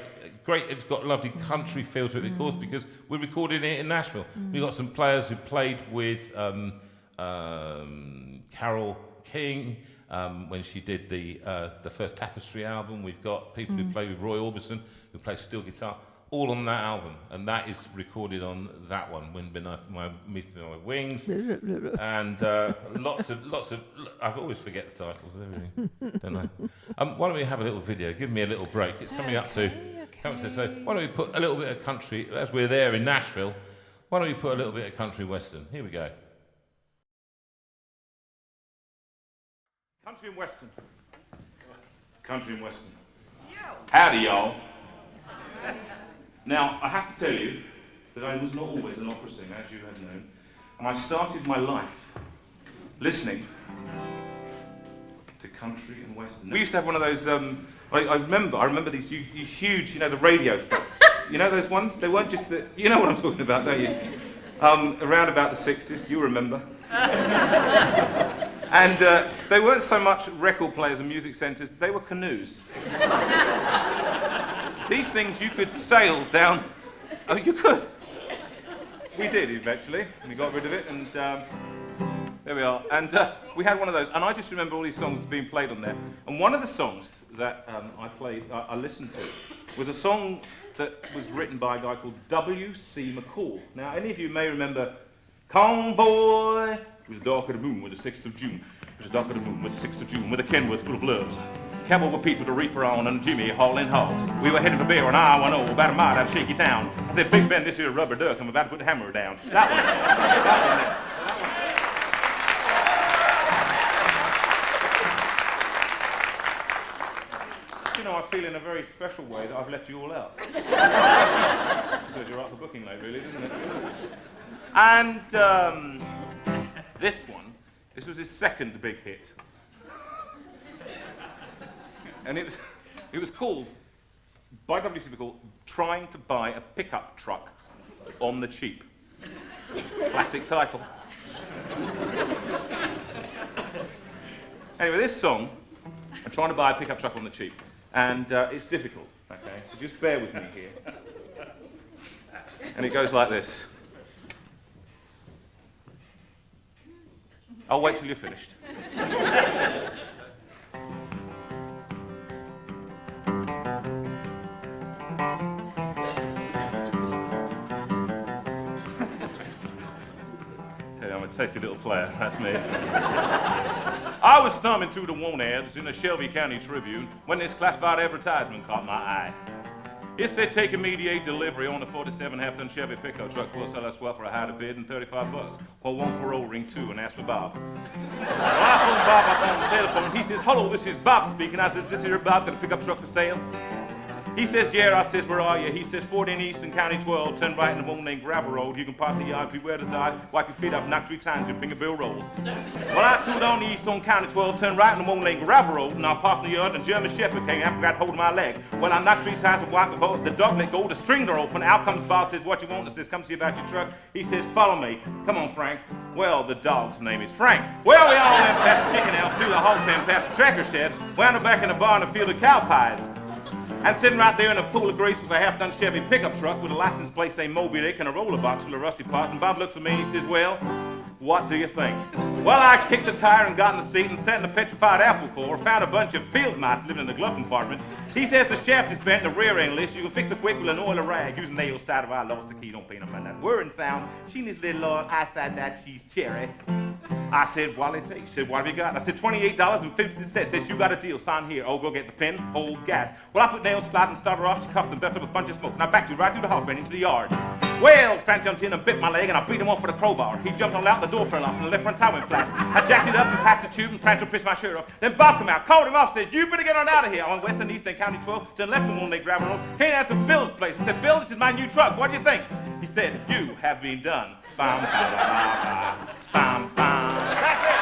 Speaker 1: It's got a lovely country feel to it, of course, because we're recording it in Nashville. We've got some players who played with Carole King when she did the first Tapestry album. We've got people who play with Roy Orbison, who play steel guitar, all on that album, and that is recorded on that one, Wind Beneath My Wings, and lots of. I always forget the titles of everything, don't I? Why don't we have a little video? Give me a little break. It's coming up to. So why don't we put a little bit of country as we're there in Nashville? Why don't we put a little bit of country western? Here we go. Country and western. Country and western. Howdy, y'all. Now, I have to tell you that I was not always an opera singer, as you have known, and I started my life listening to country and western. We used to have one of those, I remember these huge, the radio things. You know those ones? They weren't just the, you know what I'm talking about, don't you? Around about the 60s, you remember. And they weren't so much record players and music centres, they were canoes. These things you could sail down. Oh, you could. We did eventually. We got rid of it, and there we are. And we had one of those, and I just remember all these songs being played on there. And one of the songs that I listened to, was a song that was written by a guy called W.C. McCall. Now, any of you may remember, Convoy. It was dark of the moon with the 6th of June. It was dark of the moon with the 6th of June, with a Kenworth full of love. Cowboy with Pete with a reefer on and Jimmy hauling hogs. We were heading for beer and I went over about a mile out of Shaky Town. I said, Big Ben, this here rubber duck, I'm about to put the hammer down. That one. You know, I feel in a very special way that I've left you all out. So you're up for booking late, really, isn't it? And this was his second big hit. And it was called, by W.C. McCall, Trying to Buy a Pickup Truck on the Cheap. Classic title. Anyway, this song, I'm trying to buy a pickup truck on the cheap, and it's difficult, okay? So just bear with me here. And it goes like this. I'll wait till you're finished. I'm a tasty little player, that's me. I was thumbing through the want ads in the Shelby County Tribune when this classified advertisement caught my eye.
Speaker 4: It said take immediate delivery on the 47 half-ton Chevy pickup truck. We'll sell us well for a higher bid and $35. Well, one parole ring too, and ask for Bob. Well, I phoned Bob up on the telephone. He says, "Hello, this is Bob speaking." I said, "This is your Bob, got a pickup truck for sale?" He says, "Yeah." I says, "Where are you?" He says, 14 East and County 12, turn right in the one named Gravel Road. You can park the yard, beware to die, wipe your feet up, knock 3 times, your finger bill roll. Well, I tuned on the East on County 12, turn right in the one named Gravel Road, and I parked in the yard, and German Shepherd came after got hold of my leg. Well, I knocked 3 times and wiped the dog let go, the string door open. Out comes Bob, says, "What you want?" I says, "Come see about your truck." He says, "Follow me." Come on, Frank. Well, the dog's name is Frank. Well, we all went past the chicken house, through the hog pen, past the tracker shed, wound up back in the barn and field of cow pies. And sitting right there in a pool of grease was a half-ton Chevy pickup truck with a license plate saying Moby Dick and a roller box full of rusty parts. And Bob looks at me and he says, "Well, what do you think?" Well, I kicked the tire and got in the seat and sat in the petrified apple core, found a bunch of field mice living in the glove compartment. He says the shaft is bent and the rear end list. You can fix it quick with an oil or rag. Using nails tied I lost the key, don't pay no mind that whirring sound. She needs little Lord, I said that she's cherry. I said, "What'll it take?" She said, "What have you got?" I said, $28.50. Says, "You got a deal, sign here." "Oh, go get the pen, hold gas." Well, I put nails, slide, and started off. She cuffed and buffed up a bunch of smoke. Now back to right through the hog pen into the yard. Well, Frank jumped in and bit my leg, and I beat him off with a crowbar. He jumped on out, the door fell off, and the left front tire went flat. I jacked it up and packed the tube, and Frank pissed my shirt off. Then Bob came out, called him off, said, "You better get on out of here." I went west and east and County 12, to the left of one they gravel road. Came out to Bill's place. I said, "Bill, this is my new truck. What do you think?" He said, "You have been done." Bam, bam, bam, bam, bam. That's it.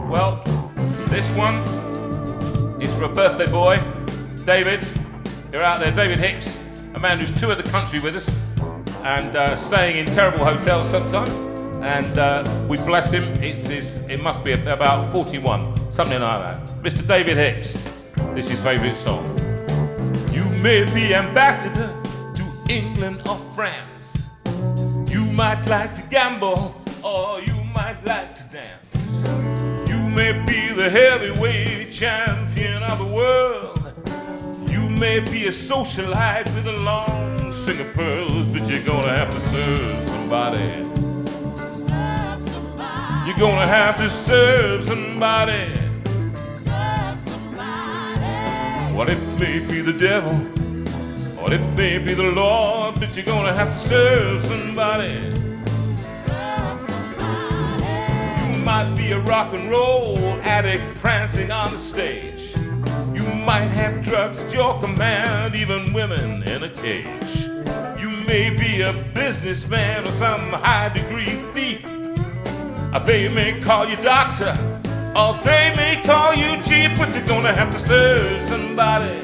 Speaker 3: Well, this one is for a birthday boy, David. You're out there, David Hicks, a man who's toured the country with us and staying in terrible hotels sometimes. And we bless him. It must be about 41, something like that. Mr. David Hicks, this is his favourite song. You may be ambassador to England or France. You might like to gamble or you might like to dance. You may be the heavyweight champion of the world. You may be a socialite with a long string of pearls, but you're gonna have to serve somebody.
Speaker 5: Serve somebody.
Speaker 3: You're gonna have to serve somebody.
Speaker 5: Serve somebody.
Speaker 3: Well, it may be the devil, or it may be the Lord, but you're gonna have to serve somebody. You might be a rock and roll addict prancing on the stage. You might have drugs at your command, even women in a cage. You may be a businessman or some high-degree thief. They may call you doctor, or they may call you chief, but you're gonna have to serve somebody.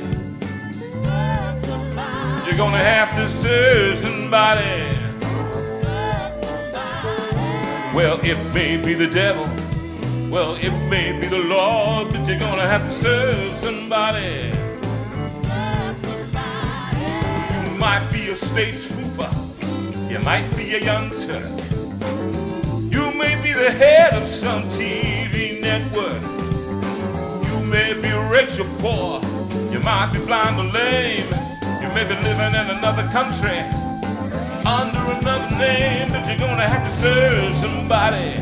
Speaker 5: Serve somebody.
Speaker 3: You're gonna have to serve somebody. Well, it may be the devil, well, it may be the Lord, but you're gonna have to serve somebody.
Speaker 5: Serve somebody.
Speaker 3: You might be a state trooper, you might be a young Turk. You may be the head of some TV network. You may be rich or poor, you might be blind or lame. You may be living in another country under another name, but you're gonna have to serve somebody.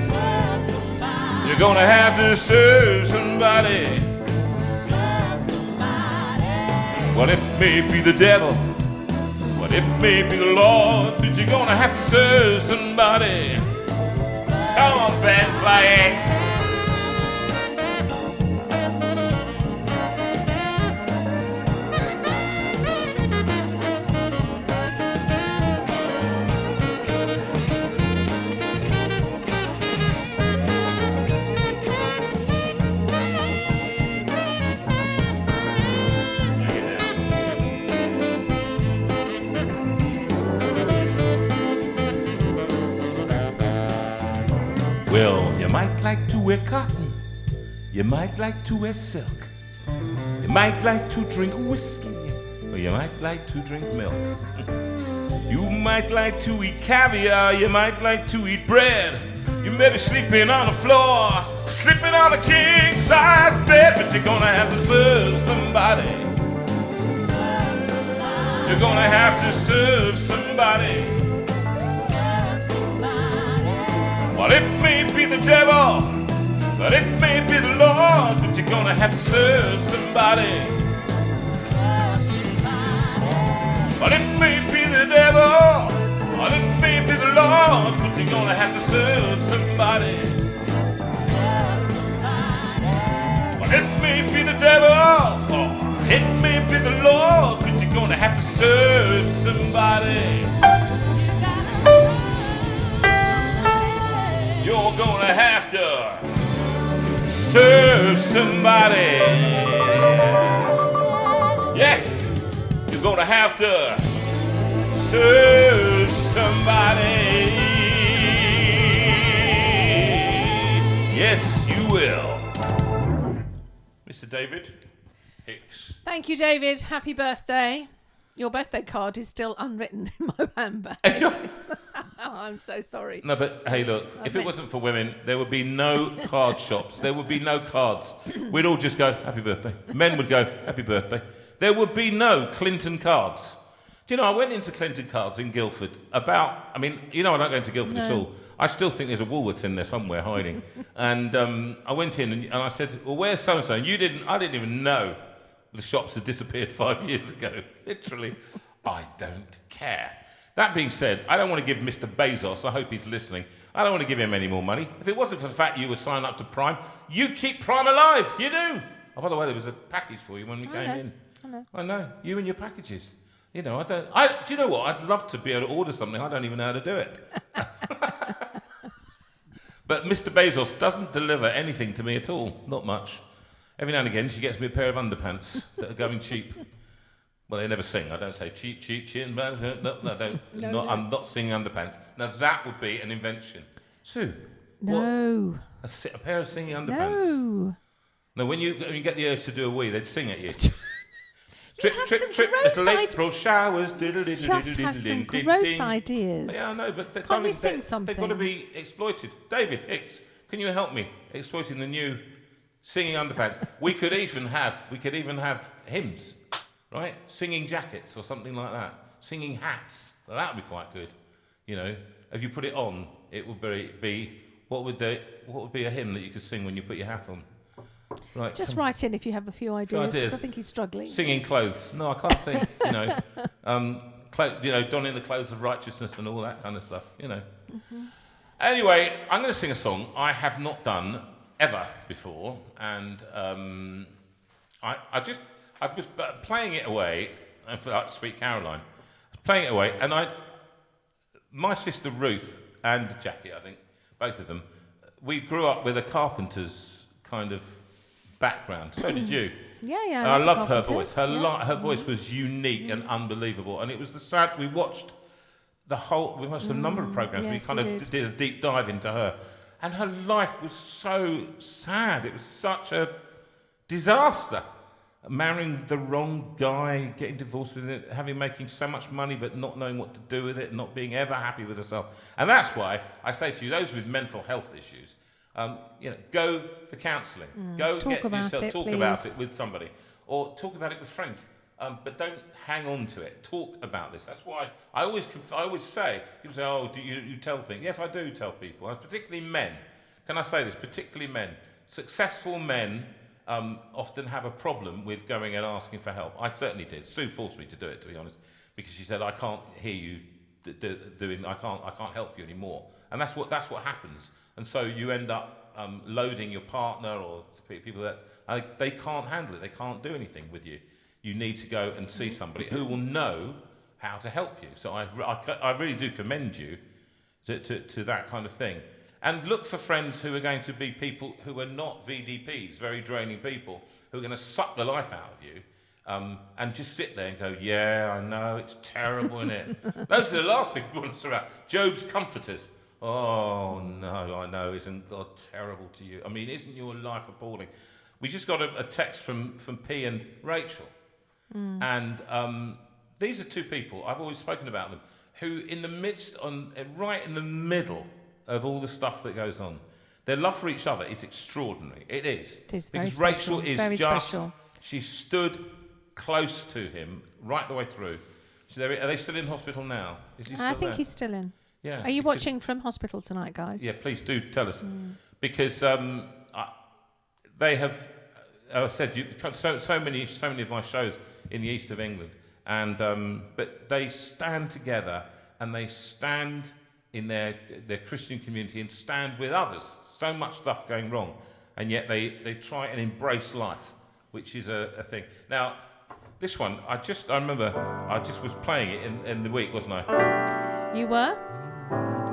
Speaker 5: Serve somebody.
Speaker 3: You're gonna have to serve somebody.
Speaker 5: Serve somebody.
Speaker 3: Well, it may be the devil, well, it may be the Lord, but you're gonna have to serve somebody. Come on, band playing. Well, you might like wear cotton. You might like to wear silk. You might like to drink whiskey. Or you might like to drink milk. You might like to eat caviar. You might like to eat bread. You may be sleeping on the floor, sleeping on a king-size bed, but you're gonna have to serve somebody. You're gonna have to serve somebody. Well, it may be the devil, but it may be the Lord, but you're gonna have to serve somebody. Well, it may be the devil, or it may be the Lord, but you're gonna have to serve somebody. Well, it may be the devil, or it may be the Lord, but you're gonna have to serve somebody. You're gonna have to serve somebody. Yes, you're gonna have to serve somebody. Yes, you will. Mr. David Hicks.
Speaker 2: Thank you, David. Happy birthday. Your birthday card is still unwritten in my handbag. Oh, I'm so sorry.
Speaker 3: No, but hey, look, if it wasn't for women, there would be no card shops. There would be no cards. We'd all just go, happy birthday. Men would go, happy birthday. There would be no Clinton cards. Do you know, I went into Clinton cards in Guildford I don't go into Guildford at all. I still think there's a Woolworths in there somewhere hiding. And I went in and I said, well, where's so-and-so? And I didn't even know the shops had disappeared 5 years ago. Literally, I don't care. That being said, I don't want to give Mr. Bezos, I hope he's listening, I don't want to give him any more money. If it wasn't for the fact you were signed up to Prime, you keep Prime alive. You do. Oh, by the way, there was a package for you when you came in. I know. You and your packages. You know, do you know what? I'd love to be able to order something. I don't even know how to do it. But Mr. Bezos doesn't deliver anything to me at all. Not much. Every now and again, she gets me a pair of underpants that are going cheap. Well, they never sing. I don't say cheap, cheap, cheap. No, I don't. I'm not singing underpants. Now, that would be an invention. Sue.
Speaker 2: No.
Speaker 3: What? A pair of singing underpants? No, when you get the urge to do a wee, they'd sing at you. Trip, little April showers.
Speaker 2: Just have some gross ideas.
Speaker 3: Yeah, I know, but
Speaker 2: Can't you sing something?
Speaker 3: They've got to be exploited. David Hicks, can you help me exploiting the new singing underpants? We could even have hymns, right? Singing jackets or something like that. Singing hats. Well, that would be quite good. You know, if you put it on, it would be what would be a hymn that you could sing when you put your hat on? Right,
Speaker 2: just write in if you have a few ideas, because I think he's struggling.
Speaker 3: Singing clothes. No, I can't think. Donning the clothes of righteousness and all that kind of stuff. You know. Mm-hmm. Anyway, I'm going to sing a song I have not done ever before, and I was playing it away, and for like Sweet Caroline, playing it away, and my sister Ruth and Jackie, I think, both of them, we grew up with a carpenter's kind of background. So did you.
Speaker 2: Yeah.
Speaker 3: I loved her voice. Her voice was unique and unbelievable. And it was we watched a number of programs.
Speaker 2: Yes,
Speaker 3: we did a deep dive into her. And her life was so sad. It was such a disaster. Marrying the wrong guy, getting divorced with it, making so much money but not knowing what to do with it, not being ever happy with herself. And that's why I say to you, those with mental health issues, go for counselling. Go
Speaker 2: talk about it
Speaker 3: with somebody, or talk about it with friends. But don't hang on to it. Talk about this. That's why I always say, people say, "Oh, do you tell things?" Yes, I do tell people, and particularly men. Can I say this? Particularly men. Successful men often have a problem with going and asking for help. I certainly did. Sue forced me to do it, to be honest, because she said, "I can't hear you doing. I can't help you anymore." And that's what happens. And so you end up loading your partner or people that they can't handle it. They can't do anything with you. You need to go and see somebody who will know how to help you. So I really do commend you to that kind of thing. And look for friends who are going to be people who are not VDPs, very draining people, who are going to suck the life out of you, and just sit there and go, "Yeah, I know, it's terrible, isn't it?" Those are the last people you want to surround. Job's comforters. Oh no, I know. Isn't God terrible to you? I mean, isn't your life appalling? We just got a text from P and Rachel, and these are two people I've always spoken about them, who in the midst right in the middle of all the stuff that goes on, their love for each other is extraordinary. It is.
Speaker 2: It is very
Speaker 3: because
Speaker 2: special,
Speaker 3: Rachel is
Speaker 2: very
Speaker 3: just
Speaker 2: special.
Speaker 3: she stood close to him right the way through. So are they still in hospital now? Is he still
Speaker 2: I think
Speaker 3: there?
Speaker 2: he's still in.
Speaker 3: Yeah.
Speaker 2: Are you
Speaker 3: because-
Speaker 2: watching from hospital tonight, guys?
Speaker 3: Yeah, please do tell us, because they have. I said so many of my shows in the east of England, and but they stand together and they stand in their Christian community and stand with others. So much stuff going wrong, and yet they try and embrace life, which is a thing. Now, this one I remember I just was playing it in the week, wasn't I?
Speaker 2: You were?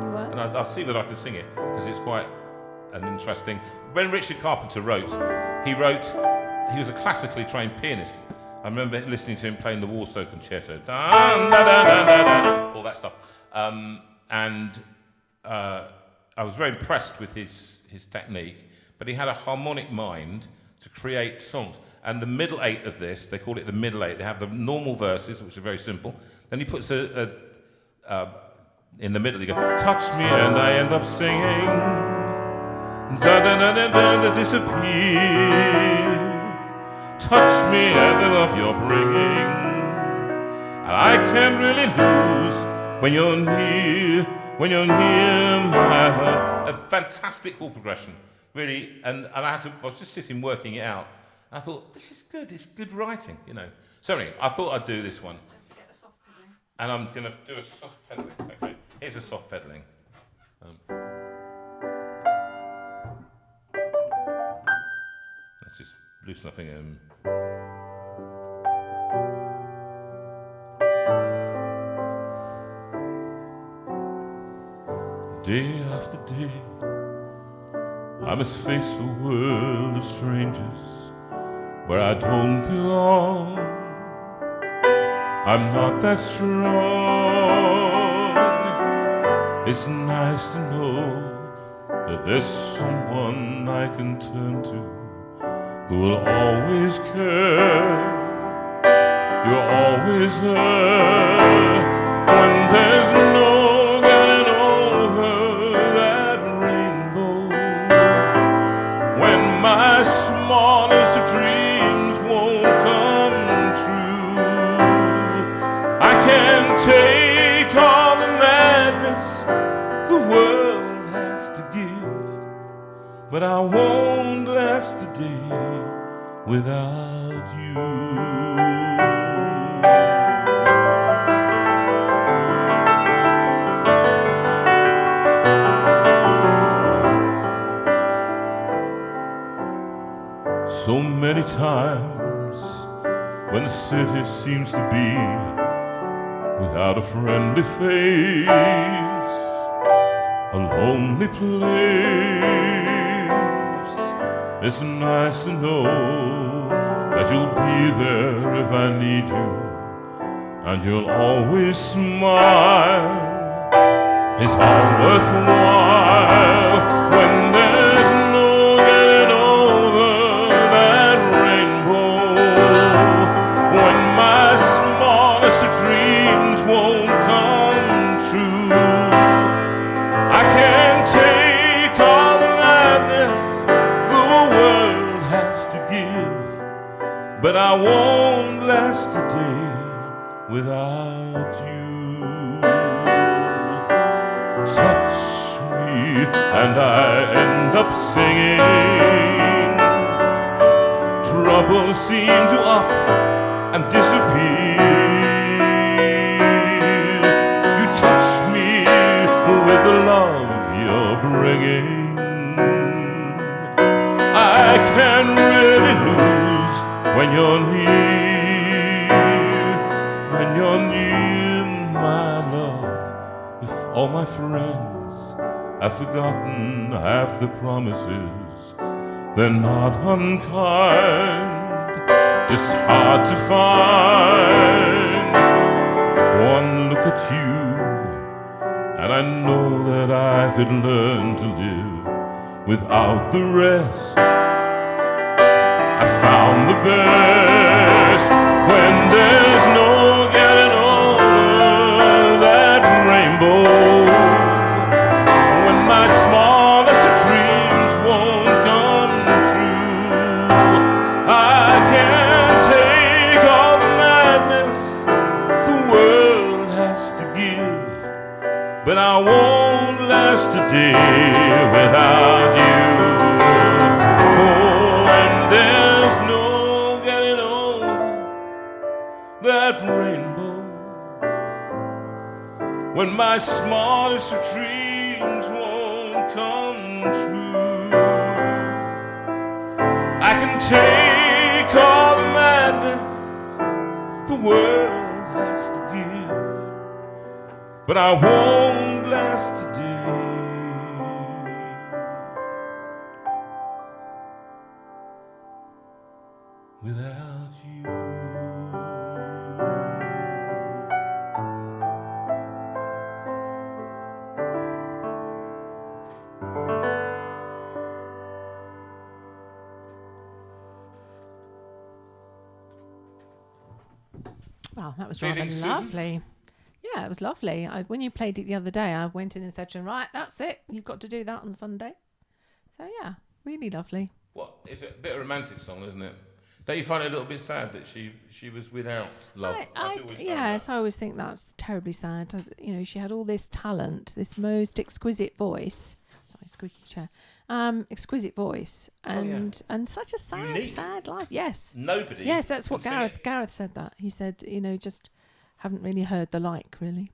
Speaker 2: You were?
Speaker 3: And I'll see whether I can sing it, because it's quite an interesting. When Richard Carpenter wrote, he was a classically trained pianist. I remember listening to him playing the Warsaw Concerto, all that stuff. And I was very impressed with his technique, but he had a harmonic mind to create songs. And the middle eight of this, they call it the middle eight. They have the normal verses, which are very simple. Then he puts in the middle, you go, touch me, and I end up singing, da-da-da-da-da, disappear. Touch me, and the love you're bringing, and I can't really lose when you're near my heart. A fantastic chord progression, really, and I was just sitting working it out. I thought, this is good, it's good writing, you know. So anyway, I thought I'd do this one. And I'm going to do a soft pedalling. Okay, here's a soft pedalling. Let's just loosen our finger. Day after day, I must face a world of strangers where I don't belong. I'm not that strong. It's nice to know that there's someone I can turn to who will always care. You're always there when there's no getting over that rainbow. When my smallest of dreams won't come true, I can't take all the madness the world has to give, but I won't last a day without you. So many times when the city seems to be without a friendly face, a lonely place, it's nice to know that you'll be there if I need you, and you'll always smile. It's all worthwhile when there's no getting over that rainbow. When my smallest of dreams won't come true, I can't take all the madness the world has to give, but I won't last a day without you. Touch me and I end up singing. Troubles seem to up and disappear. You touch me with the love you're bringing. I can't really lose when you're near, when you're near, my love. If all my friends have forgotten half the promises, they're not unkind, just hard to find. One look at you
Speaker 1: and I know that I could learn to live without the rest. I found the best when there's no getting over that rainbow. When my smallest of dreams won't come true, I can't take all the madness the world has to give, but I won't last a day without you. Oh, and there's no getting over that rainbow. When my smallest of dreams won't come true, I can take all the madness the world has to give, but I won't last a day without you.
Speaker 2: Well, that was
Speaker 3: Feeling,
Speaker 2: rather
Speaker 3: Susan?
Speaker 2: lovely. Yeah, it was lovely. When you played it the other day, I went in and said to him, right, that's it. You've got to do that on Sunday. So, yeah, really lovely.
Speaker 3: What? It's a bit of a romantic song, isn't it? Don't you find it a little bit sad that she was without love?
Speaker 2: I
Speaker 3: do always find
Speaker 2: yes,
Speaker 3: that.
Speaker 2: I always think that's terribly sad. You know, she had all this talent, this most exquisite voice. Sorry, squeaky chair. Exquisite voice, and such a sad,
Speaker 3: Unique.
Speaker 2: sad life. Yes,
Speaker 3: Nobody.
Speaker 2: yes, that's what
Speaker 3: can sing it.
Speaker 2: Gareth said. That he said, you know, just haven't really heard the like, really.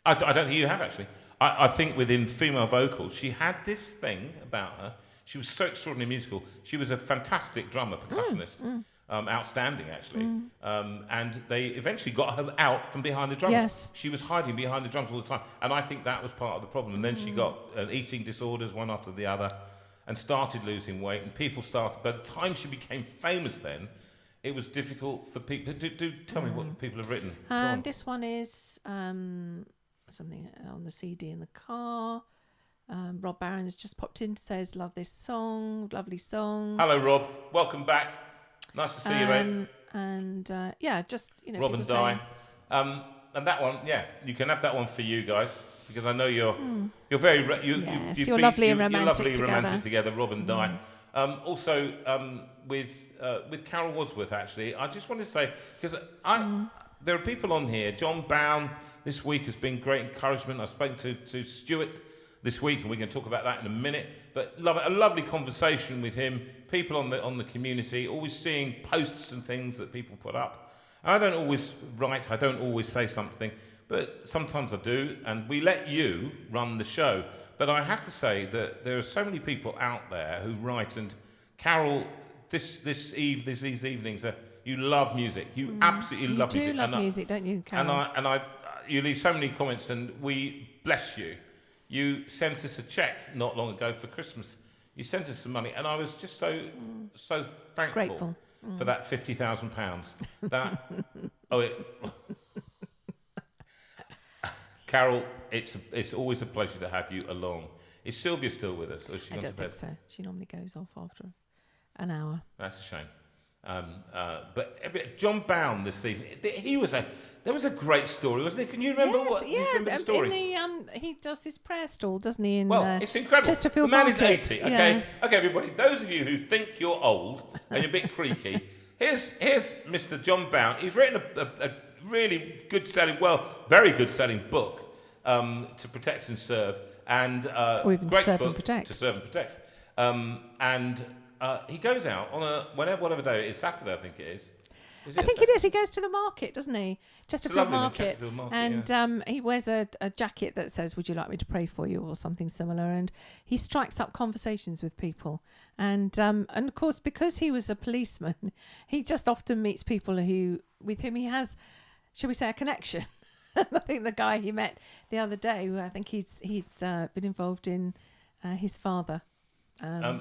Speaker 3: I don't think you have, actually. I think within female vocals, she had this thing about her. She was so extraordinarily musical. She was a fantastic drummer, percussionist. Outstanding, actually. And they eventually got her out from behind the drums.
Speaker 2: Yes.
Speaker 3: She was hiding behind the drums all the time. And I think that was part of the problem. And then she got eating disorders, one after the other, and started losing weight. And people started, by the time she became famous then, it was difficult for people. Do tell me what people have written. Go on.
Speaker 2: This one is something on the CD in the car. Rob Barron has just popped in, says, love this song, lovely song.
Speaker 3: Hello, Rob. Welcome back. Nice to see you, mate.
Speaker 2: And yeah, just, you know,
Speaker 3: Rob and
Speaker 2: people
Speaker 3: Di.
Speaker 2: saying,
Speaker 3: And that one, yeah, you can have that one for you guys, because I know you're very
Speaker 2: Yes, you're lovely and romantic
Speaker 3: you're lovely and
Speaker 2: together.
Speaker 3: romantic together, Rob and Di. Also, with Carol Wadsworth, actually, I just want to say, because there are people on here. John Brown this week has been great encouragement. I spoke to Stuart this week, and we can talk about that in a minute. But a lovely conversation with him. People on the community, always seeing posts and things that people put up. And I don't always write, I don't always say something, but sometimes I do, and we let you run the show. But I have to say that there are so many people out there who write, and Carol, these evenings, you love music. You absolutely love music.
Speaker 2: You do love music, don't you, Carol?
Speaker 3: And you leave so many comments, and we bless you. You sent us a cheque not long ago for Christmas. You sent us some money, and I was just so thankful
Speaker 2: Grateful.
Speaker 3: for that £50,000. That Carol, it's always a pleasure to have you along. Is Sylvia still with us, or is she
Speaker 2: I
Speaker 3: gone to
Speaker 2: don't
Speaker 3: bed?
Speaker 2: think so. She normally goes off after an hour.
Speaker 3: That's a shame. But John Bound this evening, there was a great story, wasn't it? Can you remember you remember the story?
Speaker 2: He does this prayer stall, doesn't he? In,
Speaker 3: It's incredible.
Speaker 2: Chesterfield
Speaker 3: The man is
Speaker 2: Market.
Speaker 3: 80, okay?
Speaker 2: Yes.
Speaker 3: Okay, everybody, those of you who think you're old and you're a bit creaky, here's Mr. John Bound. He's written a really very good-selling book, To Protect and Serve, and
Speaker 2: Or even
Speaker 3: great
Speaker 2: Serve and
Speaker 3: book,
Speaker 2: Protect.
Speaker 3: To Serve and Protect. He goes out on whatever day it is, Saturday, I think it is.
Speaker 2: I think it is. He goes to the market, doesn't he? Chesterfield
Speaker 3: lovely,
Speaker 2: Market.
Speaker 3: Chesterfield Market,
Speaker 2: And he wears a jacket that says, would you like me to pray for you, or something similar. And he strikes up conversations with people. And of course, because he was a policeman, he just often meets people with whom he has, shall we say, a connection. I think the guy he met the other day, who I think he's been involved in his father.
Speaker 3: In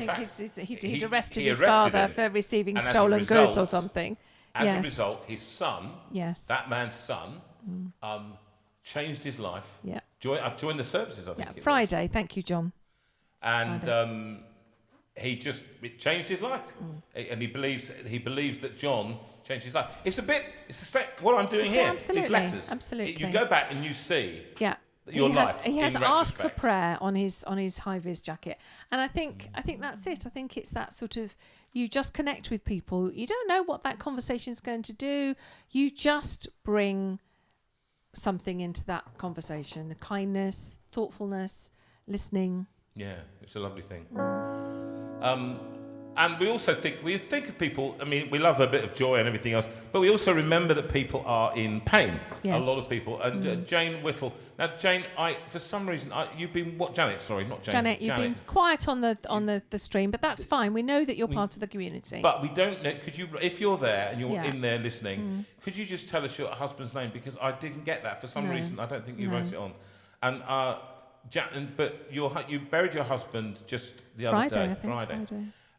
Speaker 3: fact,
Speaker 2: he'd arrested
Speaker 3: he
Speaker 2: his
Speaker 3: arrested
Speaker 2: father
Speaker 3: him.
Speaker 2: for receiving
Speaker 3: And as a
Speaker 2: stolen goods or
Speaker 3: result-
Speaker 2: something.
Speaker 3: As a result, his son,
Speaker 2: Yes.
Speaker 3: that man's son, changed his life.
Speaker 2: Yeah.
Speaker 3: I've joined the services, I think.
Speaker 2: Yeah, Friday. Thank you, John.
Speaker 3: And it changed his life. And he believes that John changed his life. It's the same, what I'm doing here.
Speaker 2: Absolutely,
Speaker 3: These letters.
Speaker 2: absolutely.
Speaker 3: You go back and you see your life.
Speaker 2: He has
Speaker 3: in
Speaker 2: asked for
Speaker 3: retrospect.
Speaker 2: prayer on his high vis jacket, and I think that's it. I think it's that sort of, you just connect with people. You don't know what that conversation is going to do. You just bring something into that conversation: the kindness, thoughtfulness, listening.
Speaker 3: Yeah, it's a lovely thing. And we also think of people, I mean, we love a bit of joy and everything else, but we also remember that people are in pain.
Speaker 2: Yes.
Speaker 3: A lot of people. And Jane Whittle. Now, Jane, you've been, Janet, sorry, not Jane.
Speaker 2: Janet, you've been quiet on the stream, but that's fine. We know that you're part of the community.
Speaker 3: But we don't know, if you're there and you're
Speaker 2: Yeah.
Speaker 3: in there listening, could you just tell us your husband's name? Because I didn't get that for some reason. I don't think you wrote it on. And but you buried your husband just the other day, Friday.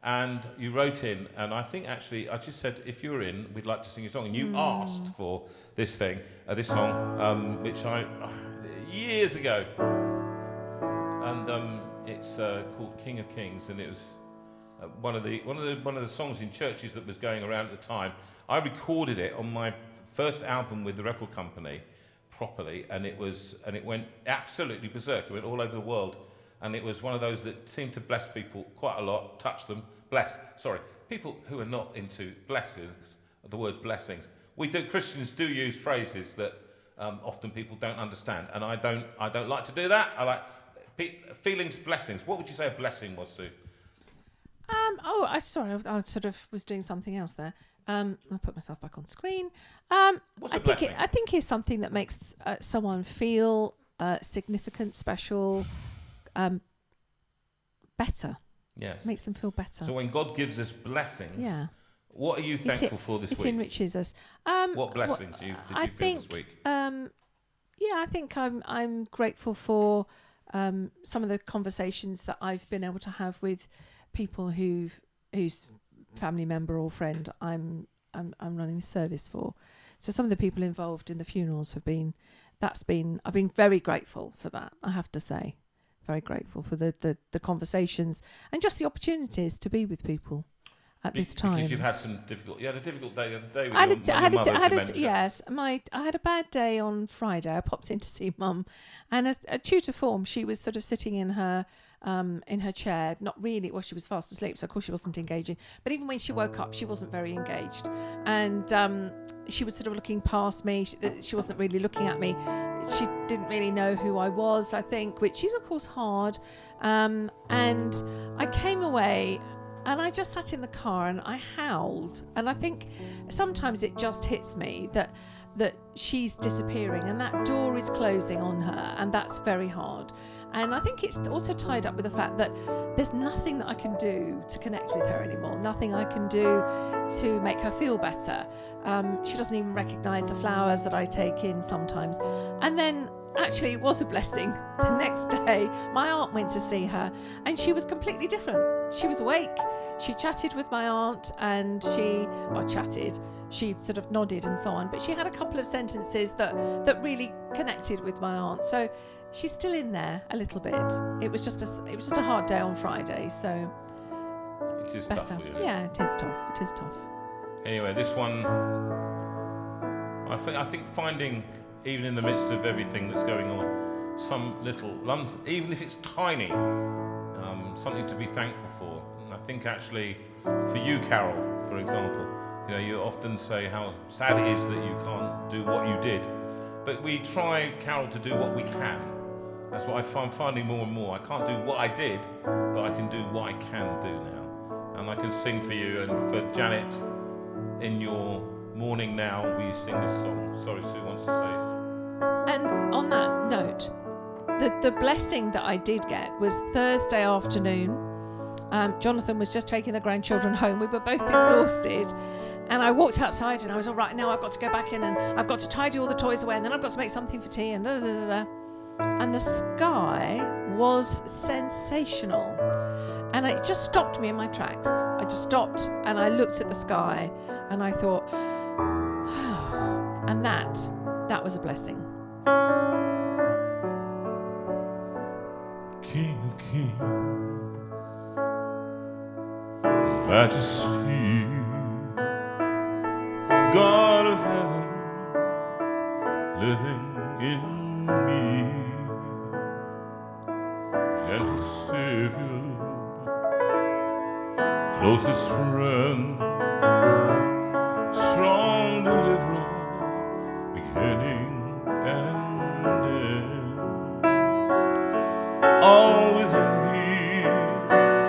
Speaker 3: And you wrote in, and I think actually I just said, if you're in, we'd like to sing a song. And you asked for this song, which I years ago, and it's called King of Kings, and it was one of the songs in churches that was going around at the time. I recorded it on my first album with the record company properly, and it went absolutely berserk. It went all over the world. And it was one of those that seemed to bless people quite a lot, touch them, people who are not into blessings, the words blessings. Christians do use phrases that often people don't understand, and I don't like to do that. I like feelings, blessings. What would you say a blessing was, Sue?
Speaker 2: I sort of was doing something else there. I'll put myself back on screen.
Speaker 3: What's a blessing?
Speaker 2: I think it's something that makes someone feel significant, special, better.
Speaker 3: Yes.
Speaker 2: Makes them feel better.
Speaker 3: So when God gives us blessings,
Speaker 2: yeah.
Speaker 3: What are you thankful for this
Speaker 2: week? It enriches us.
Speaker 3: What blessing did you feel this week?
Speaker 2: I think I'm grateful for some of the conversations that I've been able to have with people whose family member or friend I'm running the service for. So some of the people involved in the funerals I've been very grateful for that, I have to say. Very grateful for the conversations and just the opportunities to be with people at this time.
Speaker 3: Because you had a difficult day the other day with your mother.
Speaker 2: Yes, I had a bad day on Friday. I popped in to see Mum, and a tutor form, she was sort of sitting in her chair, not really, well, she was fast asleep, so of course she wasn't engaging, but even when she woke up she wasn't very engaged, and she was sort of looking past me. She wasn't really looking at me. She didn't really know who I was, I think, which is of course hard, and I came away and I just sat in the car and I howled, and I think sometimes it just hits me that she's disappearing and that door is closing on her, and that's very hard. And I think it's also tied up with the fact that there's nothing that I can do to connect with her anymore, nothing I can do to make her feel better. She doesn't even recognise the flowers that I take in sometimes. And then actually it was a blessing. The next day my aunt went to see her and she was completely different. She was awake. She chatted with my aunt and she sort of nodded and so on, but she had a couple of sentences that really connected with my aunt. So she's still in there a little bit. It was just a hard day on Friday, so
Speaker 3: it is
Speaker 2: better.
Speaker 3: Tough for you.
Speaker 2: Yeah, it is tough. It is tough.
Speaker 3: Anyway, this one, I think finding, even in the midst of everything that's going on, some little lump, even if it's tiny, something to be thankful for. And I think actually, for you, Carol, for example, you often say how sad it is that you can't do what you did. But we try, Carol, to do what we can. That's what I'm finding more and more. I can't do what I did, but I can do what I can do now. And I can sing for you, and for Janet, in your mourning now, will you sing this song? Sorry, Sue wants to say.
Speaker 2: And on that note, the blessing that I did get was Thursday afternoon. Jonathan was just taking the grandchildren home. We were both exhausted. And I walked outside and I was all right, now I've got to go back in and I've got to tidy all the toys away and then I've got to make something for tea and da, da, da, da. And the sky was sensational. And it just stopped me in my tracks. I just stopped and I looked at the sky and I thought, and that was a blessing.
Speaker 1: King of kings, Majesty, God of heaven, living in me, gentle Savior, closest friend, strong deliverer, beginning and end. All within me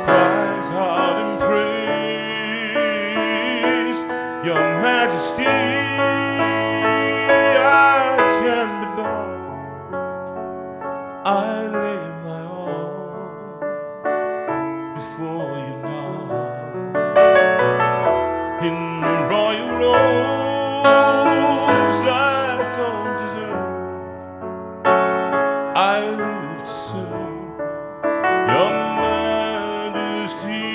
Speaker 1: cries out in praise, Your Majesty. I can be bound, I lay my all before You now. In royal robes I don't deserve, I live to serve Your Majesty.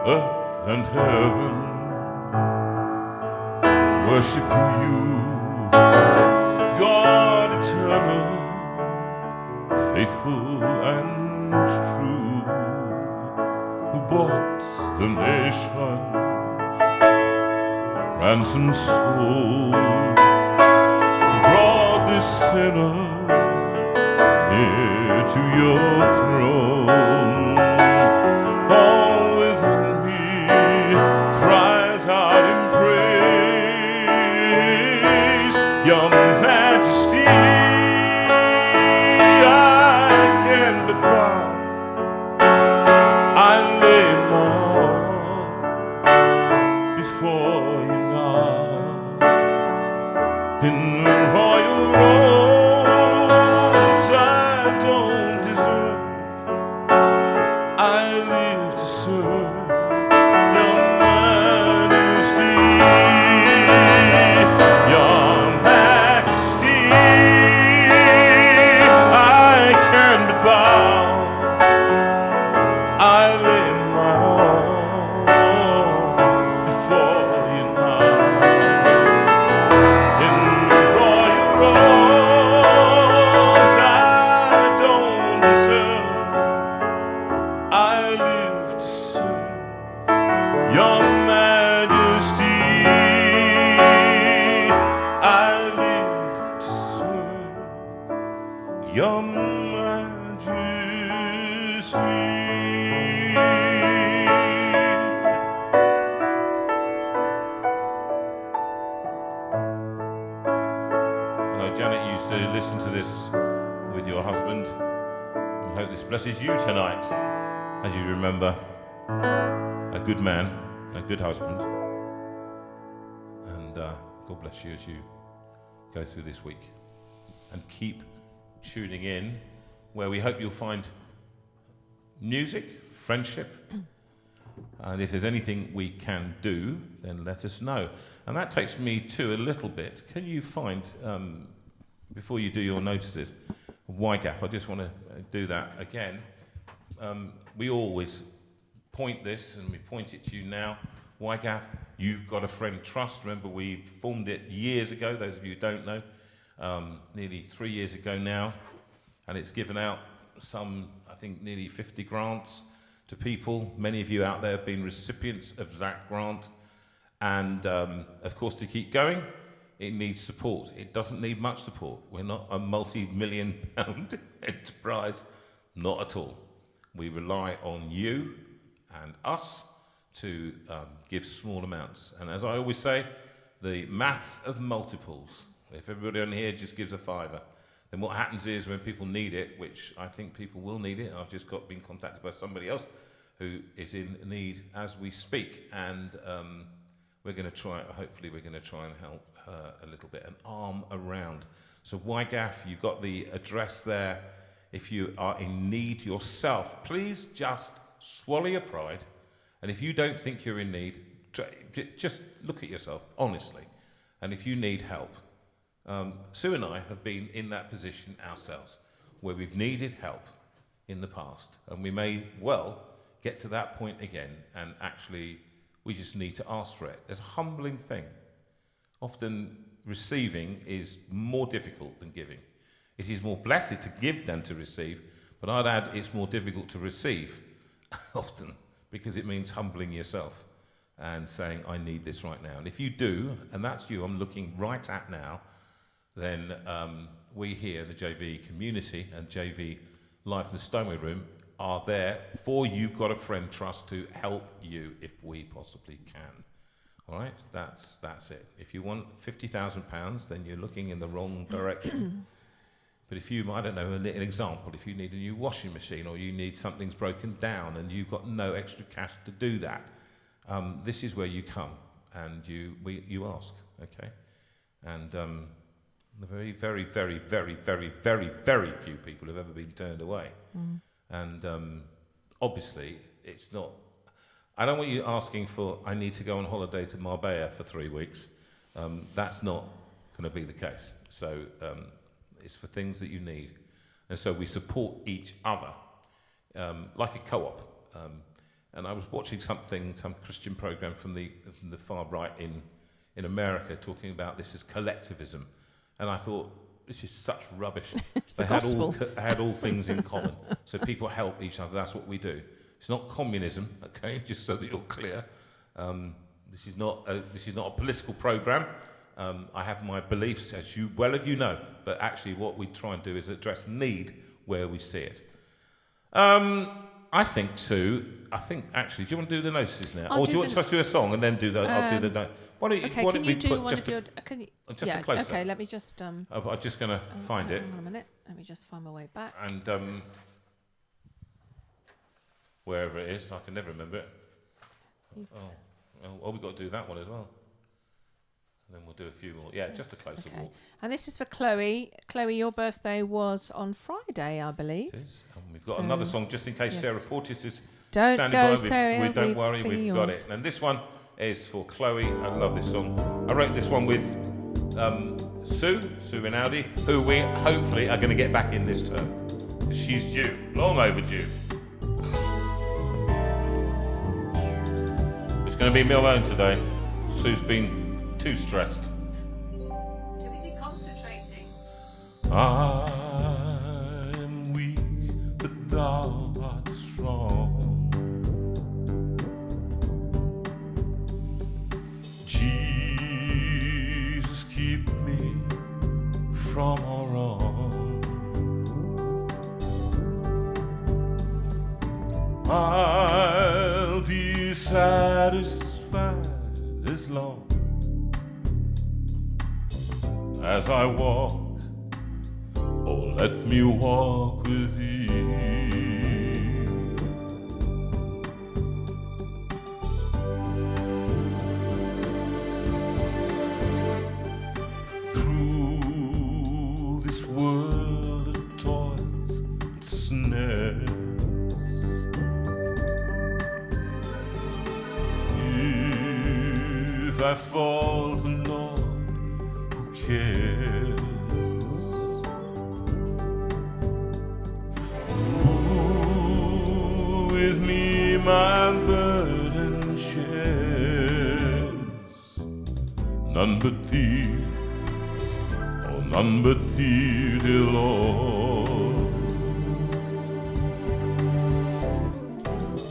Speaker 1: Earth and heaven worship You, God eternal, faithful and true, who bought the nations, ransomed souls, brought this sinner near to Your throne. All within me cries out in praise, Your Majesty. I can but bow, I lay my all before You now. In royal robes I don't deserve, I live to serve Your Majesty. Your Majesty, I can but bow, I lay my all before You now. In royal robes I don't deserve, I live to serve Your Majesty. I live to serve Your Majesty. I know Janet used to listen to this with your husband. I hope this blesses you tonight as you remember a good man, a good husband. And God bless you as you go through this week. And keep tuning in, where we hope you'll find music, friendship, and if there's anything we can do, then let us know. And that takes me to a little bit. Can you find, before you do your notices, YGAF? I just want to do that again. We always point this, and we point it to you now. YGAF, You've Got a Friend Trust. Remember, we formed it years ago, those of you who don't know, nearly 3 years ago now. And it's given out some, I think, nearly 50 grants to people. Many of you out there have been recipients of that grant. And, of course, to keep going, it needs support. It doesn't need much support. We're not a multi-million-pound enterprise. Not at all. We rely on you and us to give small amounts. And as I always say, the maths of multiples. If everybody on here just gives a £5, then what happens is when people need it, which I think people will need it, I've just been contacted by somebody else who is in need as we speak, and we're going to try, hopefully we're going to try and help her a little bit, an arm around. So YGAF, you've got the address there. If you are in need yourself, please just swallow your pride, and if you don't think you're in need, just look at yourself, honestly, and if you need help. Sue and I have been in that position ourselves, where we've needed help in the past, and we may well
Speaker 3: get to that point again, and actually we just need to ask for it. It's a humbling thing. Often receiving is more difficult than giving. It is more blessed to give than to receive, but I'd add it's more difficult to receive often, because it means humbling yourself and saying, I need this right now. And if you do, and that's you I'm looking right at now, then we here, the JV community and JV Life in the Steinway Room, are there for You've Got a Friend Trust to help you if we possibly can. All right, that's it. If you want £50,000, then you're looking in the wrong direction. But if you, I don't know, an example, if you need a new washing machine or you need something's broken down and you've got no extra cash to do that, this is where you come and you ask, okay? And the very, very, very, very, very, very, very few people have ever been turned away. And obviously, it's not. I don't want you asking for, I need to go on holiday to Marbella for 3 weeks. That's not going to be the case. So it's for things that you need. And so we support each other, like a co-op. And I was watching some Christian program from the far right in America talking about this as collectivism. And I thought, this is such rubbish.
Speaker 2: It's the gospel.
Speaker 3: Had all things in common. So people help each other. That's what we do. It's not communism, okay? Just so that you're clear. This is not a political program. I have my beliefs, as you know. But actually, what we try and do is address need where we see it. I think, Sue. Actually, do you want to do the notices now, or do you want us to do a song and then do the? I'll do the. Why don't you?
Speaker 2: Okay,
Speaker 3: why
Speaker 2: can
Speaker 3: don't
Speaker 2: you
Speaker 3: we
Speaker 2: do
Speaker 3: put
Speaker 2: one
Speaker 3: just
Speaker 2: of your? Can you?
Speaker 3: just
Speaker 2: Yeah.
Speaker 3: a close-up?
Speaker 2: Okay. Let me just.
Speaker 3: I'm just going to find it.
Speaker 2: Hang on a minute. Let me just find my way back.
Speaker 3: And wherever it is, I can never remember it. Oh, we've got to do that one as well. And then we'll do a few more. Yeah, just a closer
Speaker 2: Okay.
Speaker 3: walk.
Speaker 2: And this is for Chloe. Chloe, your birthday was on Friday, I believe.
Speaker 3: It is. And we've got another song just in case
Speaker 2: yes.
Speaker 3: Sarah Portis is
Speaker 2: Don't
Speaker 3: standing
Speaker 2: go,
Speaker 3: by.
Speaker 2: Sarah,
Speaker 3: Don't worry,
Speaker 2: singing
Speaker 3: we've got
Speaker 2: yours.
Speaker 3: it. And this one is for Chloe. I love this song. I wrote this one with Sue Rinaldi, who we hopefully are going to get back in this term. She's due, long overdue. It's going to be me alone today. Sue's been too stressed.
Speaker 2: Too busy concentrating.
Speaker 1: I'm weak, but thou art strong. Jesus, keep me from all wrong. I'll be satisfied as long as I walk. Oh, let me walk with thee. Through this world of toils and snares, if I fall, the Lord, who cares? With me my burden shares. None but thee, oh none but thee, dear Lord.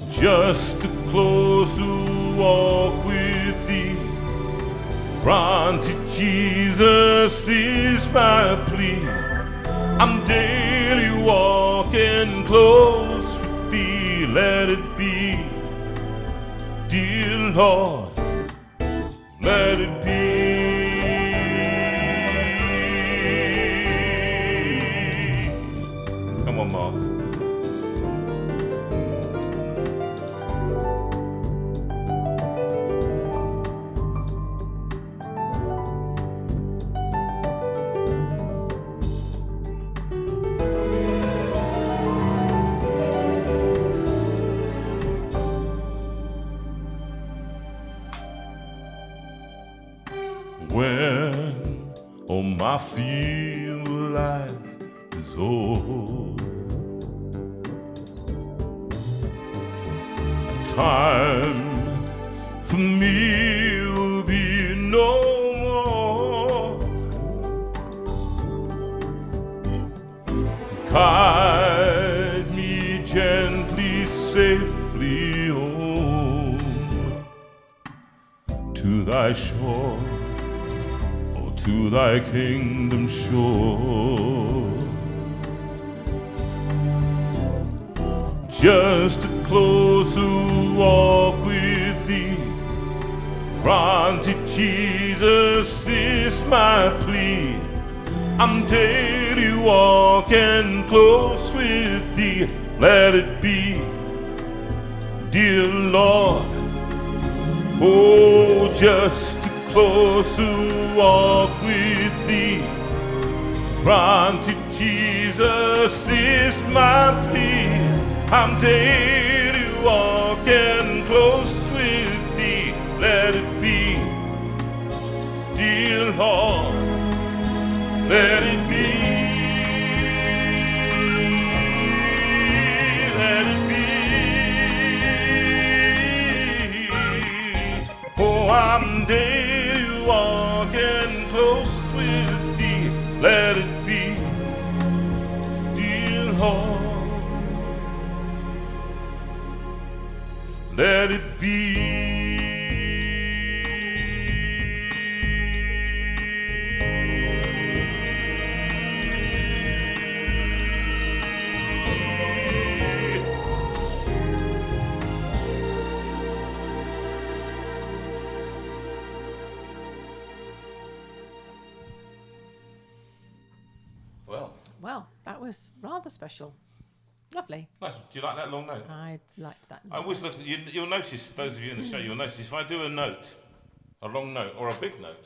Speaker 1: Just a closer walk with thee. Granted, Jesus, this my plea. I'm daily walking close with thee. Let it be, dear Lord, let it be.
Speaker 3: Come on, Mark.
Speaker 1: When all my field life is old, time for me will be no more. Guide me gently, safely home to thy shore, or to thy kingdom shore. Just a closer walk with thee, granted Jesus this my plea. I'm daily walking close with thee, let it be, dear Lord. Oh, just a closer walk with thee, granted Jesus this my plea. I'm daily walking close with thee, let it be, dear Lord, let it be, let it be. Oh, I'm daily walking close with thee, let it be, dear Lord. Let it be.
Speaker 2: Well, that was rather special. Lovely.
Speaker 3: Nice. Do you like that long note?
Speaker 2: I liked that.
Speaker 3: I always look. You'll notice, those of you in the show, you'll notice if I do a note, a long note or a big note,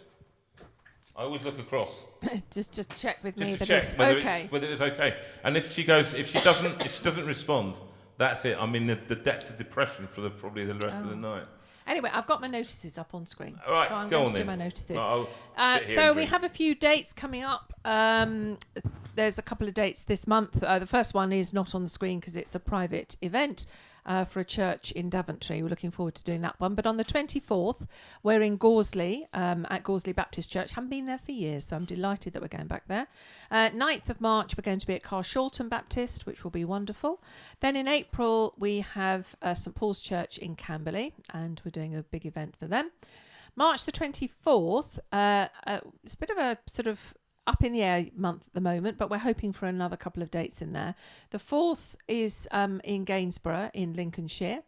Speaker 3: I always look across
Speaker 2: just check with me
Speaker 3: just to
Speaker 2: that
Speaker 3: check
Speaker 2: it's
Speaker 3: whether
Speaker 2: okay.
Speaker 3: whether it's okay. And if she doesn't respond, that's it. I'm in the depths of depression for probably the rest of the night.
Speaker 2: Anyway, I've got my notices up on screen.
Speaker 3: All right,
Speaker 2: so I'm
Speaker 3: go
Speaker 2: going
Speaker 3: on
Speaker 2: to do
Speaker 3: then.
Speaker 2: my notices.
Speaker 3: Right, I'll sit here
Speaker 2: So
Speaker 3: and
Speaker 2: we
Speaker 3: drink.
Speaker 2: have a few dates coming up. There's a couple of dates this month. The first one is not on the screen because it's a private event for a church in Daventry. We're looking forward to doing that one. But on the 24th, we're in Gorsley at Gorsley Baptist Church. Haven't been there for years, so I'm delighted that we're going back there. 9th of March, we're going to be at Carshalton Baptist, which will be wonderful. Then in April, we have St Paul's Church in Camberley, and we're doing a big event for them. March the 24th, it's a bit of a sort of up in the air month at the moment, but we're hoping for another couple of dates in there. The 4th is in Gainsborough in Lincolnshire.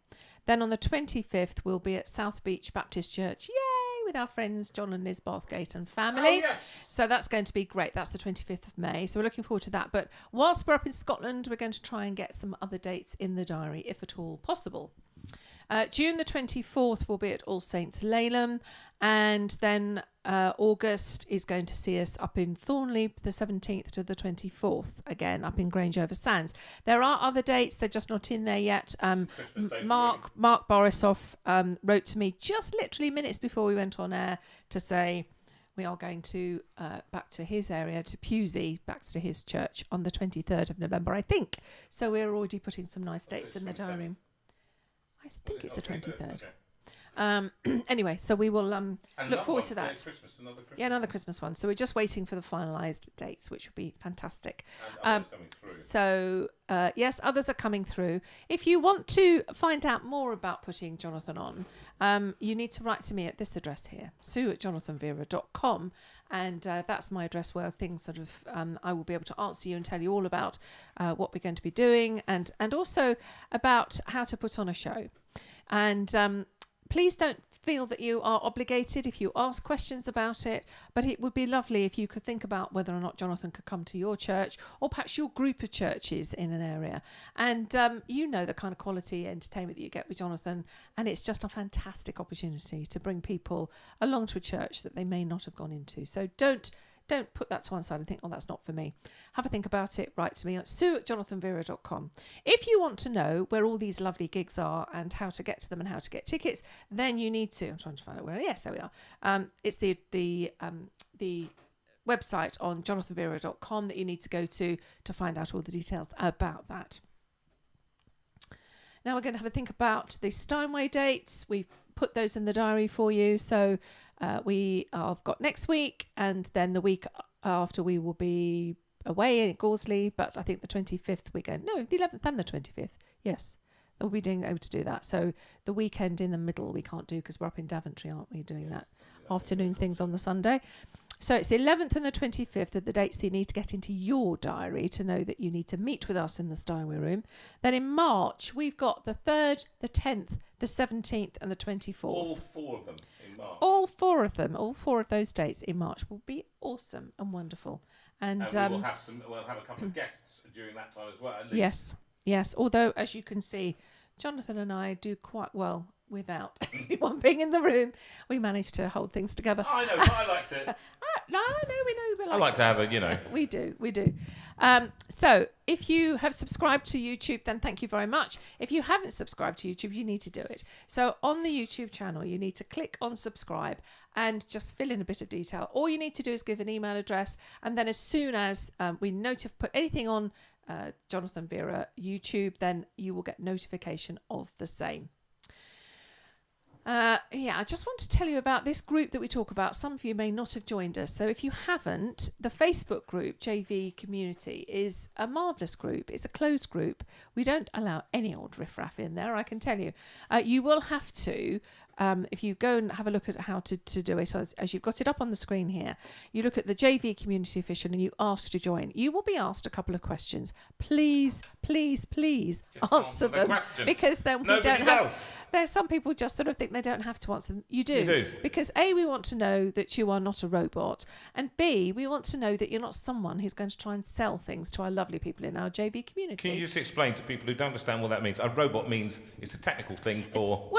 Speaker 2: Then on the 25th, we'll be at South Beach Baptist Church, yay, with our friends John and Liz Bathgate and family.
Speaker 3: Oh, yes.
Speaker 2: So that's going to be great. That's the 25th of May. So we're looking forward to that. But whilst we're up in Scotland, we're going to try and get some other dates in the diary, if at all possible. June the 24th will be at All Saints Laleham, and then August is going to see us up in Thornley the 17th to the 24th, again up in Grange over Sands. There are other dates, they're just not in there yet. Mark Borisoff wrote to me just literally minutes before we went on air to say we are going to back to his area, to Pewsey, back to his church on the 23rd of November, I think. So we're already putting some nice dates in the diary. I think it's the 23rd. Anyway, so we will look forward to that. Yeah, another Christmas one. So we're just waiting for the finalised dates, which will be fantastic. So, yes, others are coming through. If you want to find out more about putting Jonathan on, you need to write to me at this address here, sue@jonathanveira.com. And that's my address where things sort of, I will be able to answer you and tell you all about what we're going to be doing and also about how to put on a show. And please don't feel that you are obligated if you ask questions about it, but it would be lovely if you could think about whether or not Jonathan could come to your church or perhaps your group of churches in an area. And you know the kind of quality entertainment that you get with Jonathan, and it's just a fantastic opportunity to bring people along to a church that they may not have gone into. So don't put that to one side and think, oh, that's not for me. Have a think about it. Write to me at sue@jonathanveira.com. If you want to know where all these lovely gigs are and how to get to them and how to get tickets, then you need to. I'm trying to find out where. Yes, there we are. It's the website on jonathanveira.com that you need to go to find out all the details about that. Now we're going to have a think about the Steinway dates. We've put those in the diary for you. So we have got next week, and then the week after we will be away in Gorsley. But I think the 25th we're going. No, the 11th and the 25th. Yes, we'll be able to do that. So the weekend in the middle we can't do because we're up in Daventry, aren't we? Doing that afternoon things on the Sunday. So it's the 11th and the 25th are the dates that you need to get into your diary to know that you need to meet with us in the Steinway room. Then in March, we've got the 3rd, the 10th, the 17th and the 24th.
Speaker 3: All 4 of them in March.
Speaker 2: All 4 of them, all 4 of those dates in March will be awesome and wonderful. And
Speaker 3: we'll have a couple of guests during that time as well. At least.
Speaker 2: Yes. Although, as you can see, Jonathan and I do quite well without anyone being in the room. We managed to hold things together.
Speaker 3: I know, but I like to.
Speaker 2: We
Speaker 3: I like to have a,
Speaker 2: We do. So if you have subscribed to YouTube, then thank you very much. If you haven't subscribed to YouTube, you need to do it. So on the YouTube channel, you need to click on subscribe and just fill in a bit of detail. All you need to do is give an email address, and then as soon as we put anything on Jonathan Veira YouTube, then you will get notification of the same. I just want to tell you about this group that we talk about. Some of you may not have joined us. So if you haven't, the Facebook group, JV Community, is a marvellous group. It's a closed group. We don't allow any old riffraff in there, I can tell you. You will have to, if you go and have a look at how to do it, so as you've got it up on the screen here, you look at the JV Community Official and you ask to join. You will be asked a couple of questions. Please answer them. Because then we don't have... There's some people just sort of think they don't have to answer them. You do. Because A, we want to know that you are not a robot. And B, we want to know that you're not someone who's going to try and sell things to our lovely people in our JV community.
Speaker 3: Can you just explain to people who don't understand what that means? A robot means it's a technical thing for...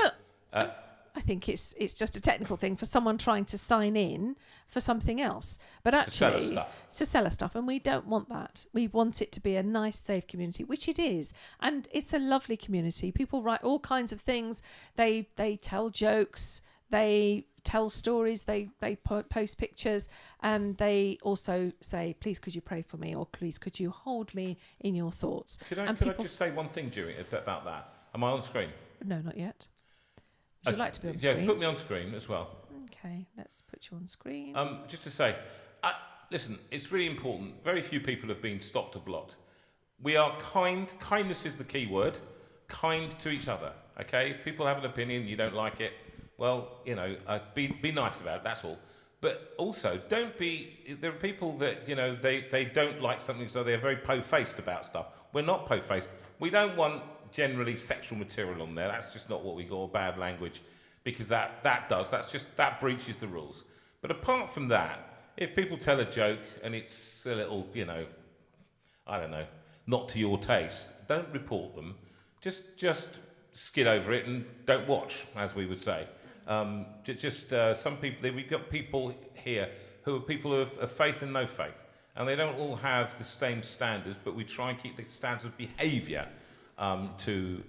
Speaker 2: I think it's just a technical thing for someone trying to sign in for something else. But actually, to sell us stuff. And we don't want that. We want it to be a nice, safe community, which it is. And it's a lovely community. People write all kinds of things. They tell jokes. They tell stories. They post pictures. And they also say, please, could you pray for me? Or please, could you hold me in your thoughts?
Speaker 3: Could I just say one thing about that? Am I on screen?
Speaker 2: No, not yet. Would you like to be on screen?
Speaker 3: Yeah, put me on screen as well.
Speaker 2: Okay, let's put you on screen.
Speaker 3: Just to say, listen, it's really important. Very few people have been stopped or blocked. We are kind. Kindness is the key word. Kind to each other, okay? If people have an opinion, you don't like it, well, be nice about it, that's all. But also, there are people that, they don't like something, so they're very po-faced about stuff. We're not po-faced. We don't want generally sexual material on there. That's just not what we call bad language, because that breaches the rules. But apart from that, if people tell a joke and it's a little, I don't know, not to your taste, don't report them. Just skid over it and don't watch, as we would say. Some people, we've got people here who are people of faith and no faith, and they don't all have the same standards, but we try and keep the standards of behaviour to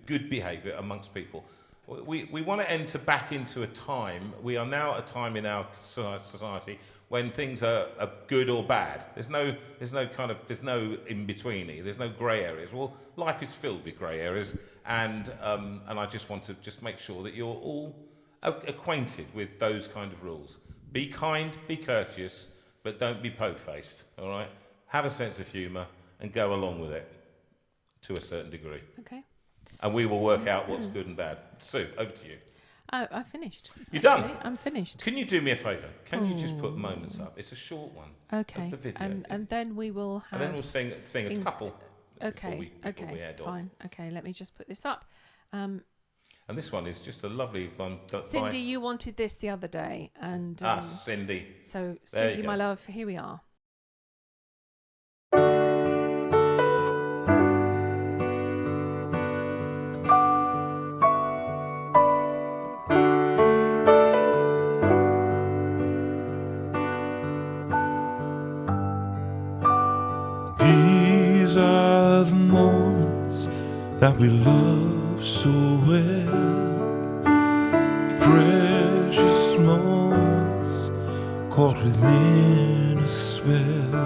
Speaker 3: good behaviour amongst people. We want to enter back into a time. We are now at a time in our society when things are good or bad. There's no in betweeny. There's no grey areas. Well, life is filled with grey areas, and I just want to make sure that you're all acquainted with those kind of rules. Be kind, be courteous, but don't be po-faced. All right. Have a sense of humour and go along with it to a certain degree.
Speaker 2: Okay.
Speaker 3: And we will work out what's good and bad. Sue, over to you.
Speaker 2: Oh, I finished.
Speaker 3: You're done?
Speaker 2: I'm finished.
Speaker 3: Can you do me a favour? Can you just put moments up? It's a short one.
Speaker 2: Okay.
Speaker 3: Of the video.
Speaker 2: And then we will have...
Speaker 3: And then we'll sing a couple
Speaker 2: Okay.
Speaker 3: before we head off.
Speaker 2: Fine. Okay, let me just put this up.
Speaker 3: And this one is just a lovely one.
Speaker 2: Cindy, you wanted this the other day. And
Speaker 3: Cindy.
Speaker 2: So,
Speaker 3: There
Speaker 2: Cindy, my love, here we are.
Speaker 1: These are the moments that we love so well. Precious moments caught within a spell.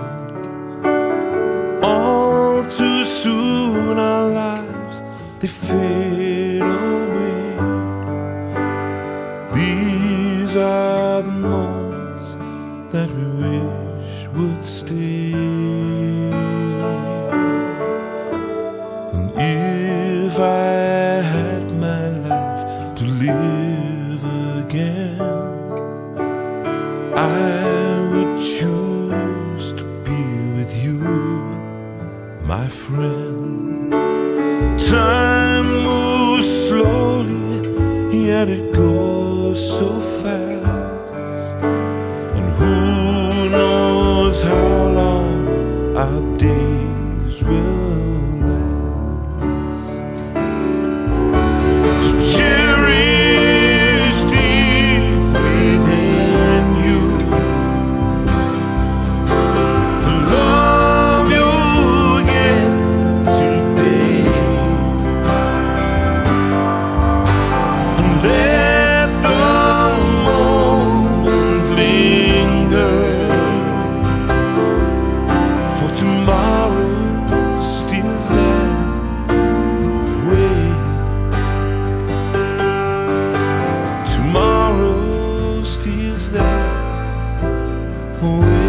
Speaker 1: All too soon our lives they fade away. These are the moments that we wish would stay. And if I had my life to live again, I would choose to be with you, my friend. Time moves slowly, yet it goes so fast. And who knows how long our days will last. So cherish deep within you the love you get today. And let the moment linger, for tomorrow steals that way. Tomorrow steals that away.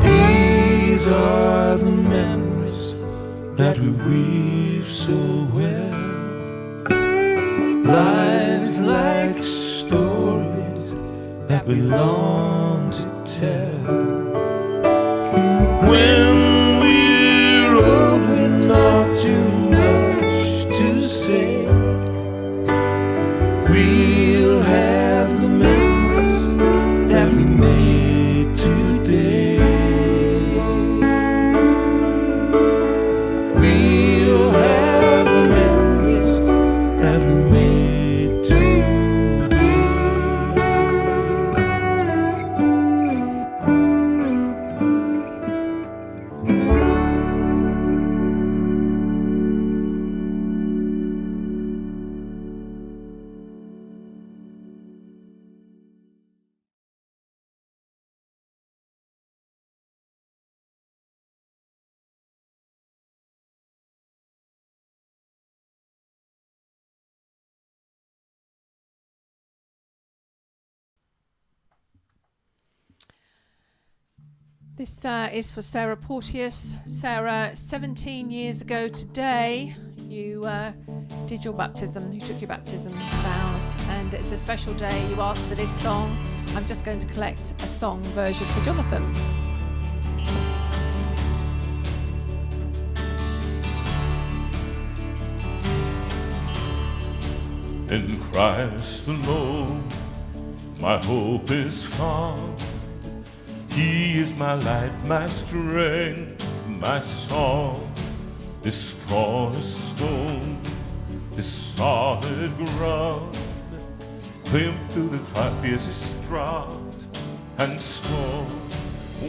Speaker 1: These are the memories that we weave so well. Lives like stories that we long to tell. When we're old, we're not too much to say. We'll have the memories that we made today. We'll have the memories that we made today.
Speaker 2: This is for Sarah Porteous. Sarah, 17 years ago today, you did your baptism, you took your baptism vows, and it's a special day. You asked for this song. I'm just going to collect a song version for Jonathan.
Speaker 1: In Christ alone, my hope is found. He is my light, my strength, my song. This cornerstone, this solid ground. Him through the fiercest drought and storm.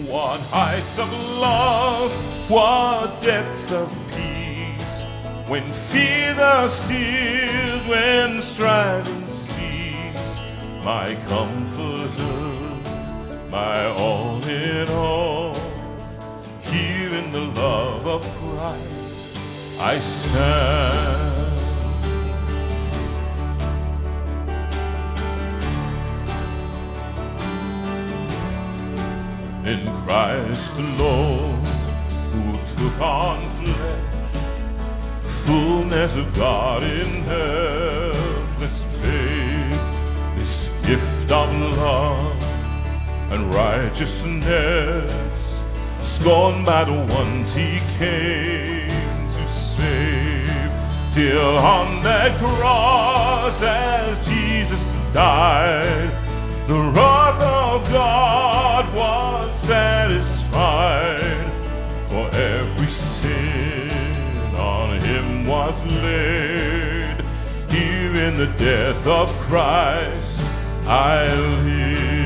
Speaker 1: What heights of love, what depths of peace. When fears are stilled, when striving cease, my comforter, my all in all. Here in the love of Christ I stand. In Christ alone, who took on flesh, fullness of God in helpless babe, this gift of love and righteousness, scorned by the ones he came to save. till on that cross as Jesus died, the wrath of God was satisfied. For every sin on him was laid. Here in the death of Christ I live.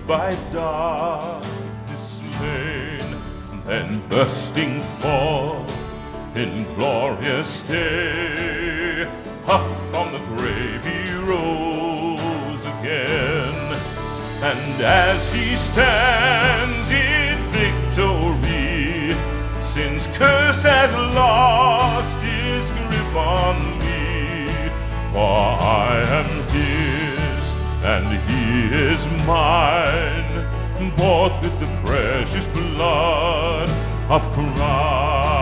Speaker 1: By darkness slain, then bursting forth in glorious day, up from the grave he rose again, and as he stands in victory, sin's curse has lost his grip on me, for I am his and he is mine, bought with the precious blood of Christ.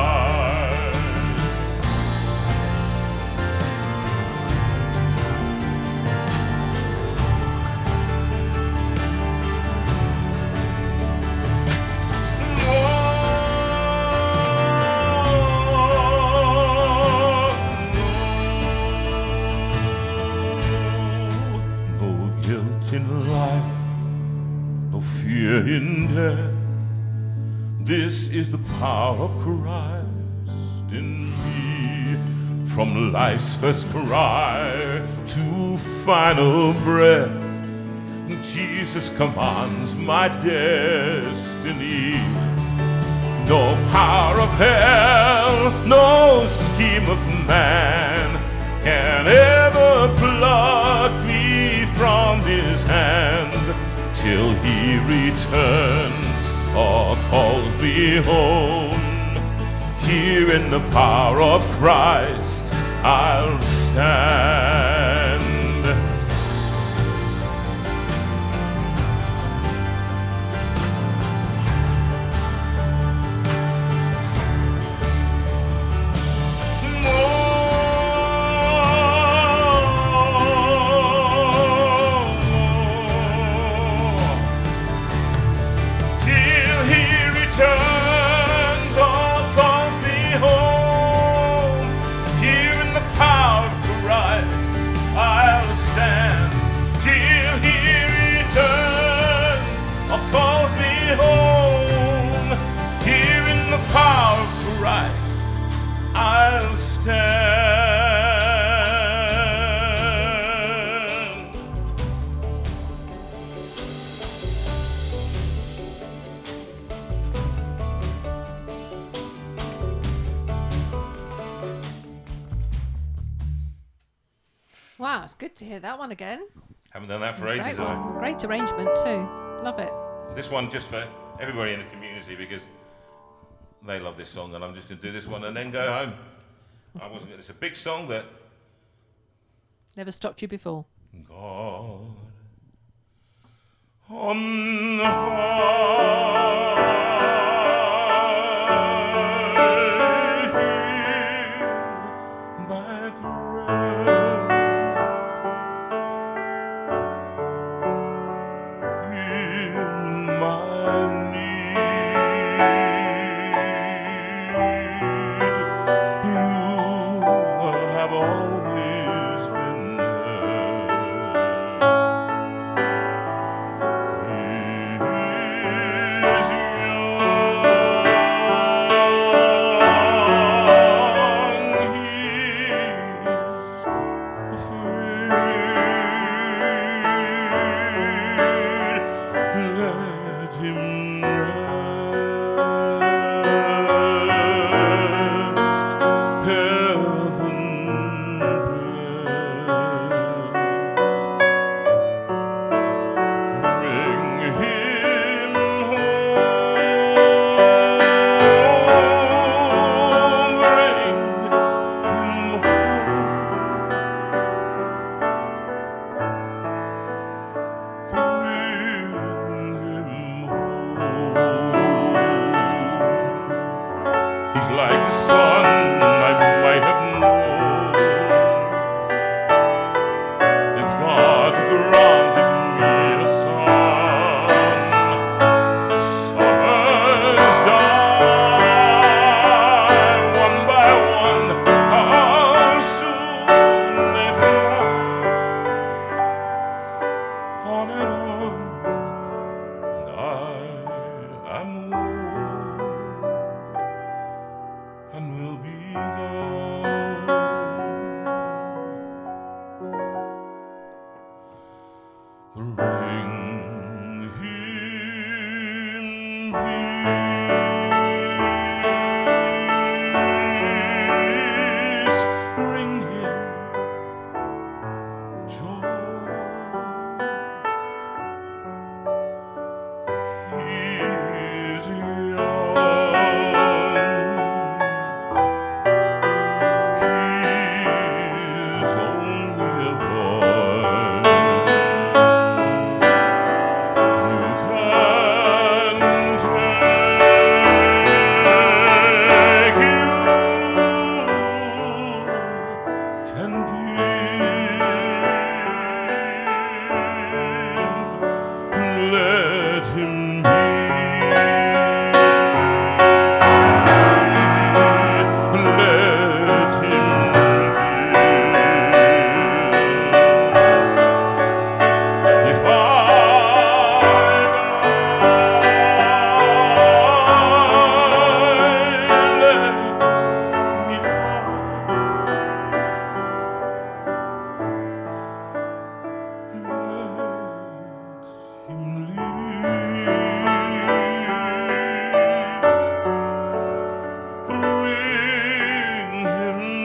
Speaker 1: In life, no fear in death. This is the power of Christ in me. From life's first cry to final breath, Jesus commands my destiny. No power of hell, no scheme of man can ever pluck me from his hand till he returns or calls me home. Here in the power of Christ I'll stand. I'll stand.
Speaker 2: Wow, it's good to hear that one again.
Speaker 3: Haven't done that for ages.
Speaker 2: Great
Speaker 3: have I?
Speaker 2: one. Great arrangement too. Love it.
Speaker 3: This one just for everybody in the community because they love this song, and I'm just going to do this one and then go home. I wasn't. It's a big song, but
Speaker 2: Never stopped you before.
Speaker 3: God on high, hear my prayer, hear my need.
Speaker 1: and wood, and will be gone. Bring him peace, bring him joy. He's young, he's only a boy. You can take, you can give, let him be. Let him be. If I die, let me die. Let him bring him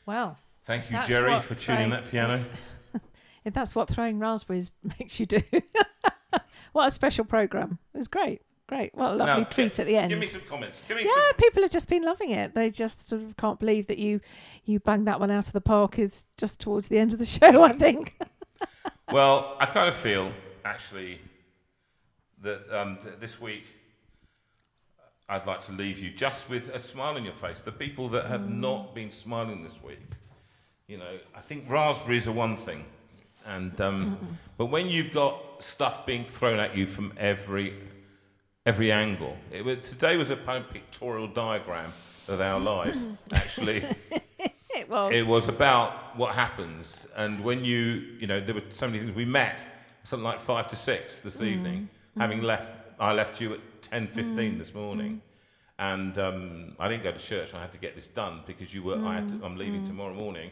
Speaker 2: Well,
Speaker 3: Thank you,
Speaker 2: That's
Speaker 3: Jerry,
Speaker 2: what
Speaker 3: for tuning
Speaker 2: Frank-
Speaker 3: that piano.
Speaker 2: if that's what throwing raspberries makes you do. What a special programme. It was great. Great. What a lovely
Speaker 3: Now,
Speaker 2: treat at the end.
Speaker 3: Give me some comments. Give me
Speaker 2: Yeah,
Speaker 3: some.
Speaker 2: people have just been loving it. They just sort of can't believe that you banged that one out of the park is just towards the end of the show, I think.
Speaker 3: Well, I kind of feel, actually, that this week I'd like to leave you just with a smile on your face. The people that have not been smiling this week, you know, I think raspberries are one thing, and but when you've got stuff being thrown at you from every angle, today was a kind of pictorial diagram of our lives. Actually,
Speaker 2: It was.
Speaker 3: it was about what happens, and when you know, there were so many things. We met something like 5 to 6 this evening, having left. I left you at 10:15 this morning, and I didn't go to church. I had to get this done because you were. I'm leaving tomorrow morning,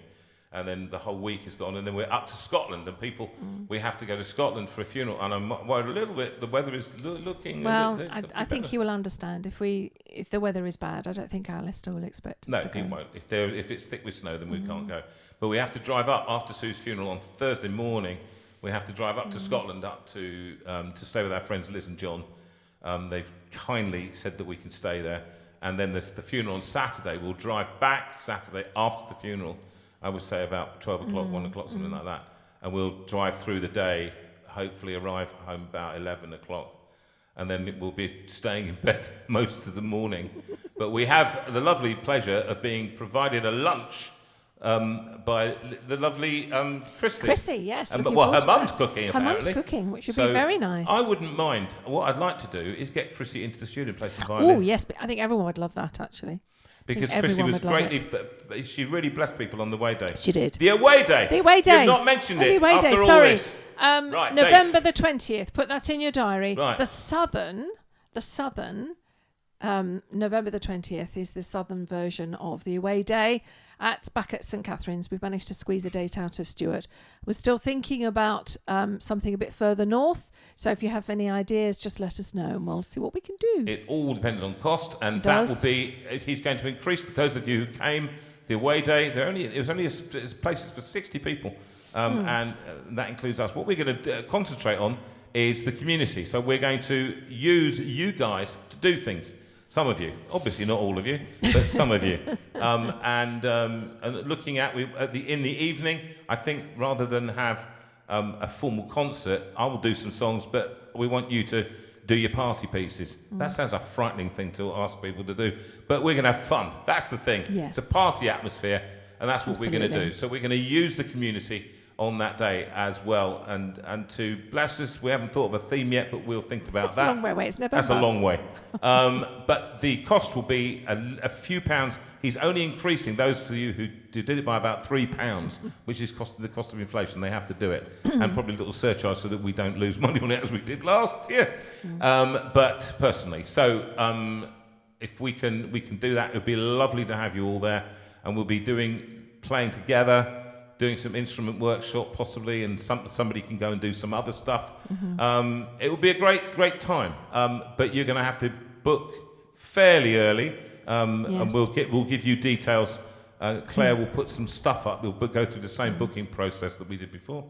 Speaker 3: and then the whole week is gone, and then we're up to Scotland, and people. We have to go to Scotland for a funeral, and I'm worried a little bit. The weather is looking.
Speaker 2: Well,
Speaker 3: a bit
Speaker 2: I think
Speaker 3: better.
Speaker 2: he will understand if the weather is bad. I don't think Alistair will expect us
Speaker 3: No,
Speaker 2: to
Speaker 3: he
Speaker 2: go.
Speaker 3: won't. If it's thick with snow, then we can't go. But we have to drive up after Sue's funeral on Thursday morning. We have to drive up to Scotland, up to stay with our friends Liz and John. They've kindly said that we can stay there. And then there's the funeral on Saturday. We'll drive back Saturday after the funeral. I would say about 12 o'clock, 1 o'clock, something like that. And we'll drive through the day, hopefully arrive home about 11 o'clock. And then we'll be staying in bed most of the morning. But we have the lovely pleasure of being provided a lunch by the lovely Chrissy.
Speaker 2: Chrissy, yes.
Speaker 3: But
Speaker 2: looking
Speaker 3: her
Speaker 2: forward to
Speaker 3: mum's
Speaker 2: that.
Speaker 3: cooking,
Speaker 2: Her
Speaker 3: apparently.
Speaker 2: mum's cooking, which would
Speaker 3: So
Speaker 2: be very nice.
Speaker 3: I wouldn't mind. What I'd like to do is get Chrissy into the studio and play some violin.
Speaker 2: Oh, yes, but I think everyone would love that, actually.
Speaker 3: Because
Speaker 2: think
Speaker 3: Chrissy
Speaker 2: everyone
Speaker 3: was
Speaker 2: would love
Speaker 3: greatly, she really blessed people on the away day.
Speaker 2: She did.
Speaker 3: The away day.
Speaker 2: The away day.
Speaker 3: You've not mentioned
Speaker 2: Oh,
Speaker 3: it
Speaker 2: the away
Speaker 3: after
Speaker 2: day,
Speaker 3: all
Speaker 2: sorry.
Speaker 3: this. Right,
Speaker 2: November
Speaker 3: date.
Speaker 2: the 20th. Put that in your diary.
Speaker 3: Right.
Speaker 2: The southern, November the 20th is the southern version of the away day. It's back at St Catherine's. We've managed to squeeze a date out of Stuart. We're still thinking about something a bit further north. So if you have any ideas, just let us know and we'll see what we can do.
Speaker 3: It all depends on cost, and
Speaker 2: It
Speaker 3: that
Speaker 2: does.
Speaker 3: will be, he's going to increase, those of you who came, the away day, it was only places for 60 people, and that includes us. What we're going to concentrate on is the community. So we're going to use you guys to do things. Some of you, obviously not all of you, but some of you. And looking at in the evening, I think rather than have a formal concert, I will do some songs, but we want you to do your party pieces. That sounds a frightening thing to ask people to do, but we're going to have fun. That's the thing.
Speaker 2: Yes.
Speaker 3: It's a party atmosphere, and that's what we're going to
Speaker 2: Absolutely.
Speaker 3: do. So we're going to use the community on that day as well, and to bless us, we haven't thought of a theme yet, but we'll think about
Speaker 2: That's
Speaker 3: that.
Speaker 2: a long way away. It's November.
Speaker 3: That's a long way. But the cost will be a few pounds. He's only increasing those of you who did it by about £3, which is the cost of inflation. They have to do it, and probably a little surcharge so that we don't lose money on it as we did last year. But personally, so if we can do that, it would be lovely to have you all there, and we'll be playing together. Doing some instrument workshop possibly, and somebody can go and do some other stuff. It will be a great time, but you're going to have to book fairly early, and we'll give you details. Claire will put some stuff up. We'll go through the same booking process that we did before,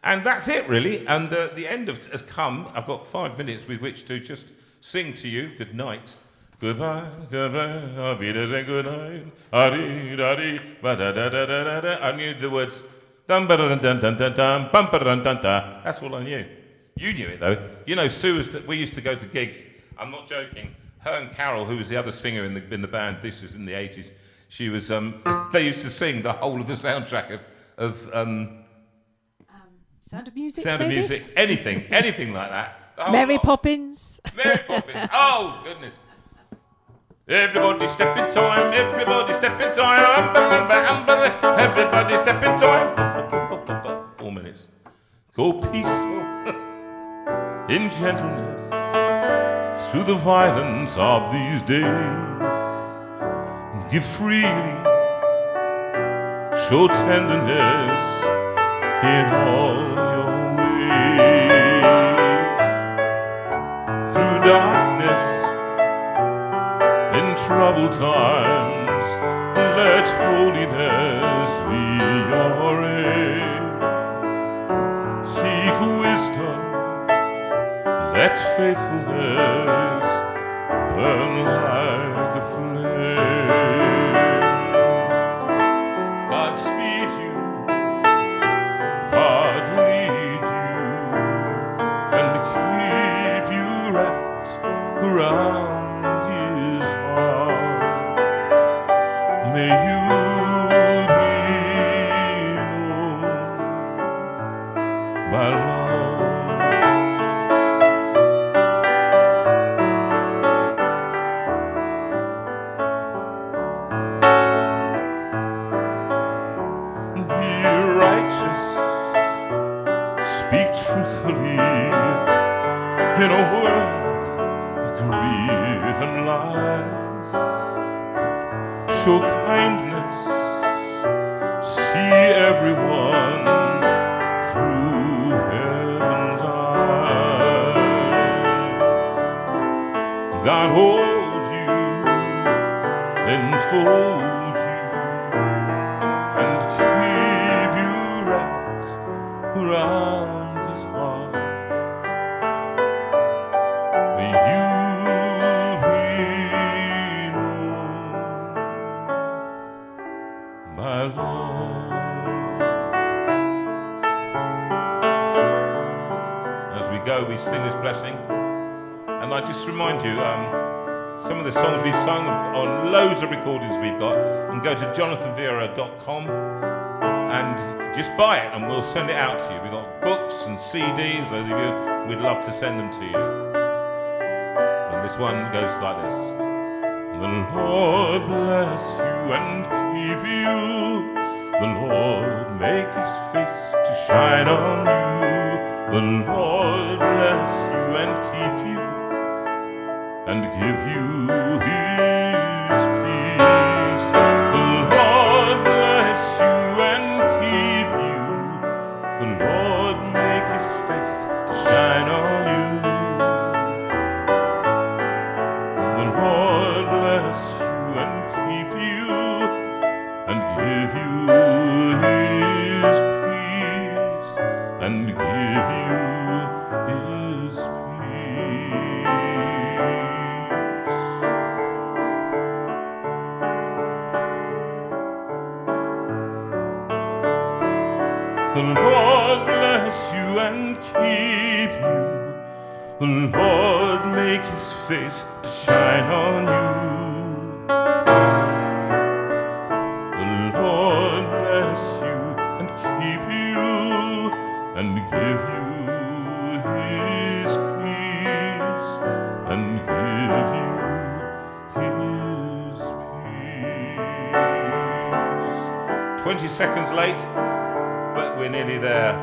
Speaker 3: and that's it really. And the end has come. I've got 5 minutes with which to just sing to you good night. Goodbye, goodbye, auf Wiedersehen, good night. Adi, ba-da-da-da-da-da. I knew the words. Dum ba dum dum dum dum dum bum ba dum dum da. That's all I knew. You knew it though. You know, Sue we used to go to gigs. I'm not joking. Her and Carol, who was the other singer in the band, this was in the 80s. She was. They used to sing the whole of the soundtrack of
Speaker 2: Sound of Music.
Speaker 3: Sound of
Speaker 2: maybe?
Speaker 3: Music, anything like that. The whole
Speaker 2: Mary
Speaker 3: lot.
Speaker 2: Poppins.
Speaker 3: Mary Poppins. Oh goodness. Everybody step in time, everybody step in time, everybody step in time. 4 minutes. Go peaceful in gentleness through the violence of these days. Give freely, show tenderness in all your ways. Through darkness, in troubled times, let holiness be your aim. Seek wisdom, let faithfulness burn like a flame. God speed you, God lead you, and keep you wrapped around his heart. May you be known by love. Be righteous, speak truthfully in a world of greed and lies. Show kindness, see everyone through heaven's eyes. God hold you, enfold you, and keep you wrapped around his heart. May you be known by love. As we go, we sing this blessing, and I just remind you, some of the songs we've sung on loads of recordings we've got, and go to jonathanveira.com and just buy it, and we'll send it out to you. We've got books and CDs, we'd love to send them to you. And this one goes like this. The Lord bless you and keep you. The Lord make his face to shine on you. The Lord bless you and keep you, and give you his peace. The Lord bless you and keep you. The Lord make his face to shine on you. The Lord bless you and keep you, and give you his peace, and give you his peace.
Speaker 1: The Lord bless you and keep you. The Lord make his face to shine on you. The Lord bless you and keep you and give you his peace and give you his peace.
Speaker 3: 20 seconds late, but we're nearly there.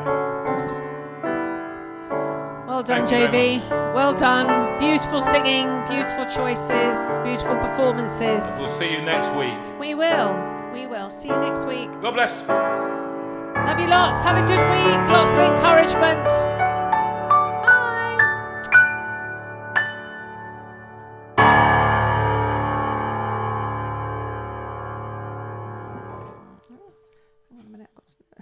Speaker 2: Well done,
Speaker 3: Thank you very
Speaker 2: JV. Well done. Beautiful singing, beautiful choices, beautiful performances.
Speaker 3: We'll see you next week.
Speaker 2: We will. We will. See you next week.
Speaker 3: God bless.
Speaker 2: Love you lots. Have a good week. Lots of encouragement. Bye. Hang on a minute. I've got some-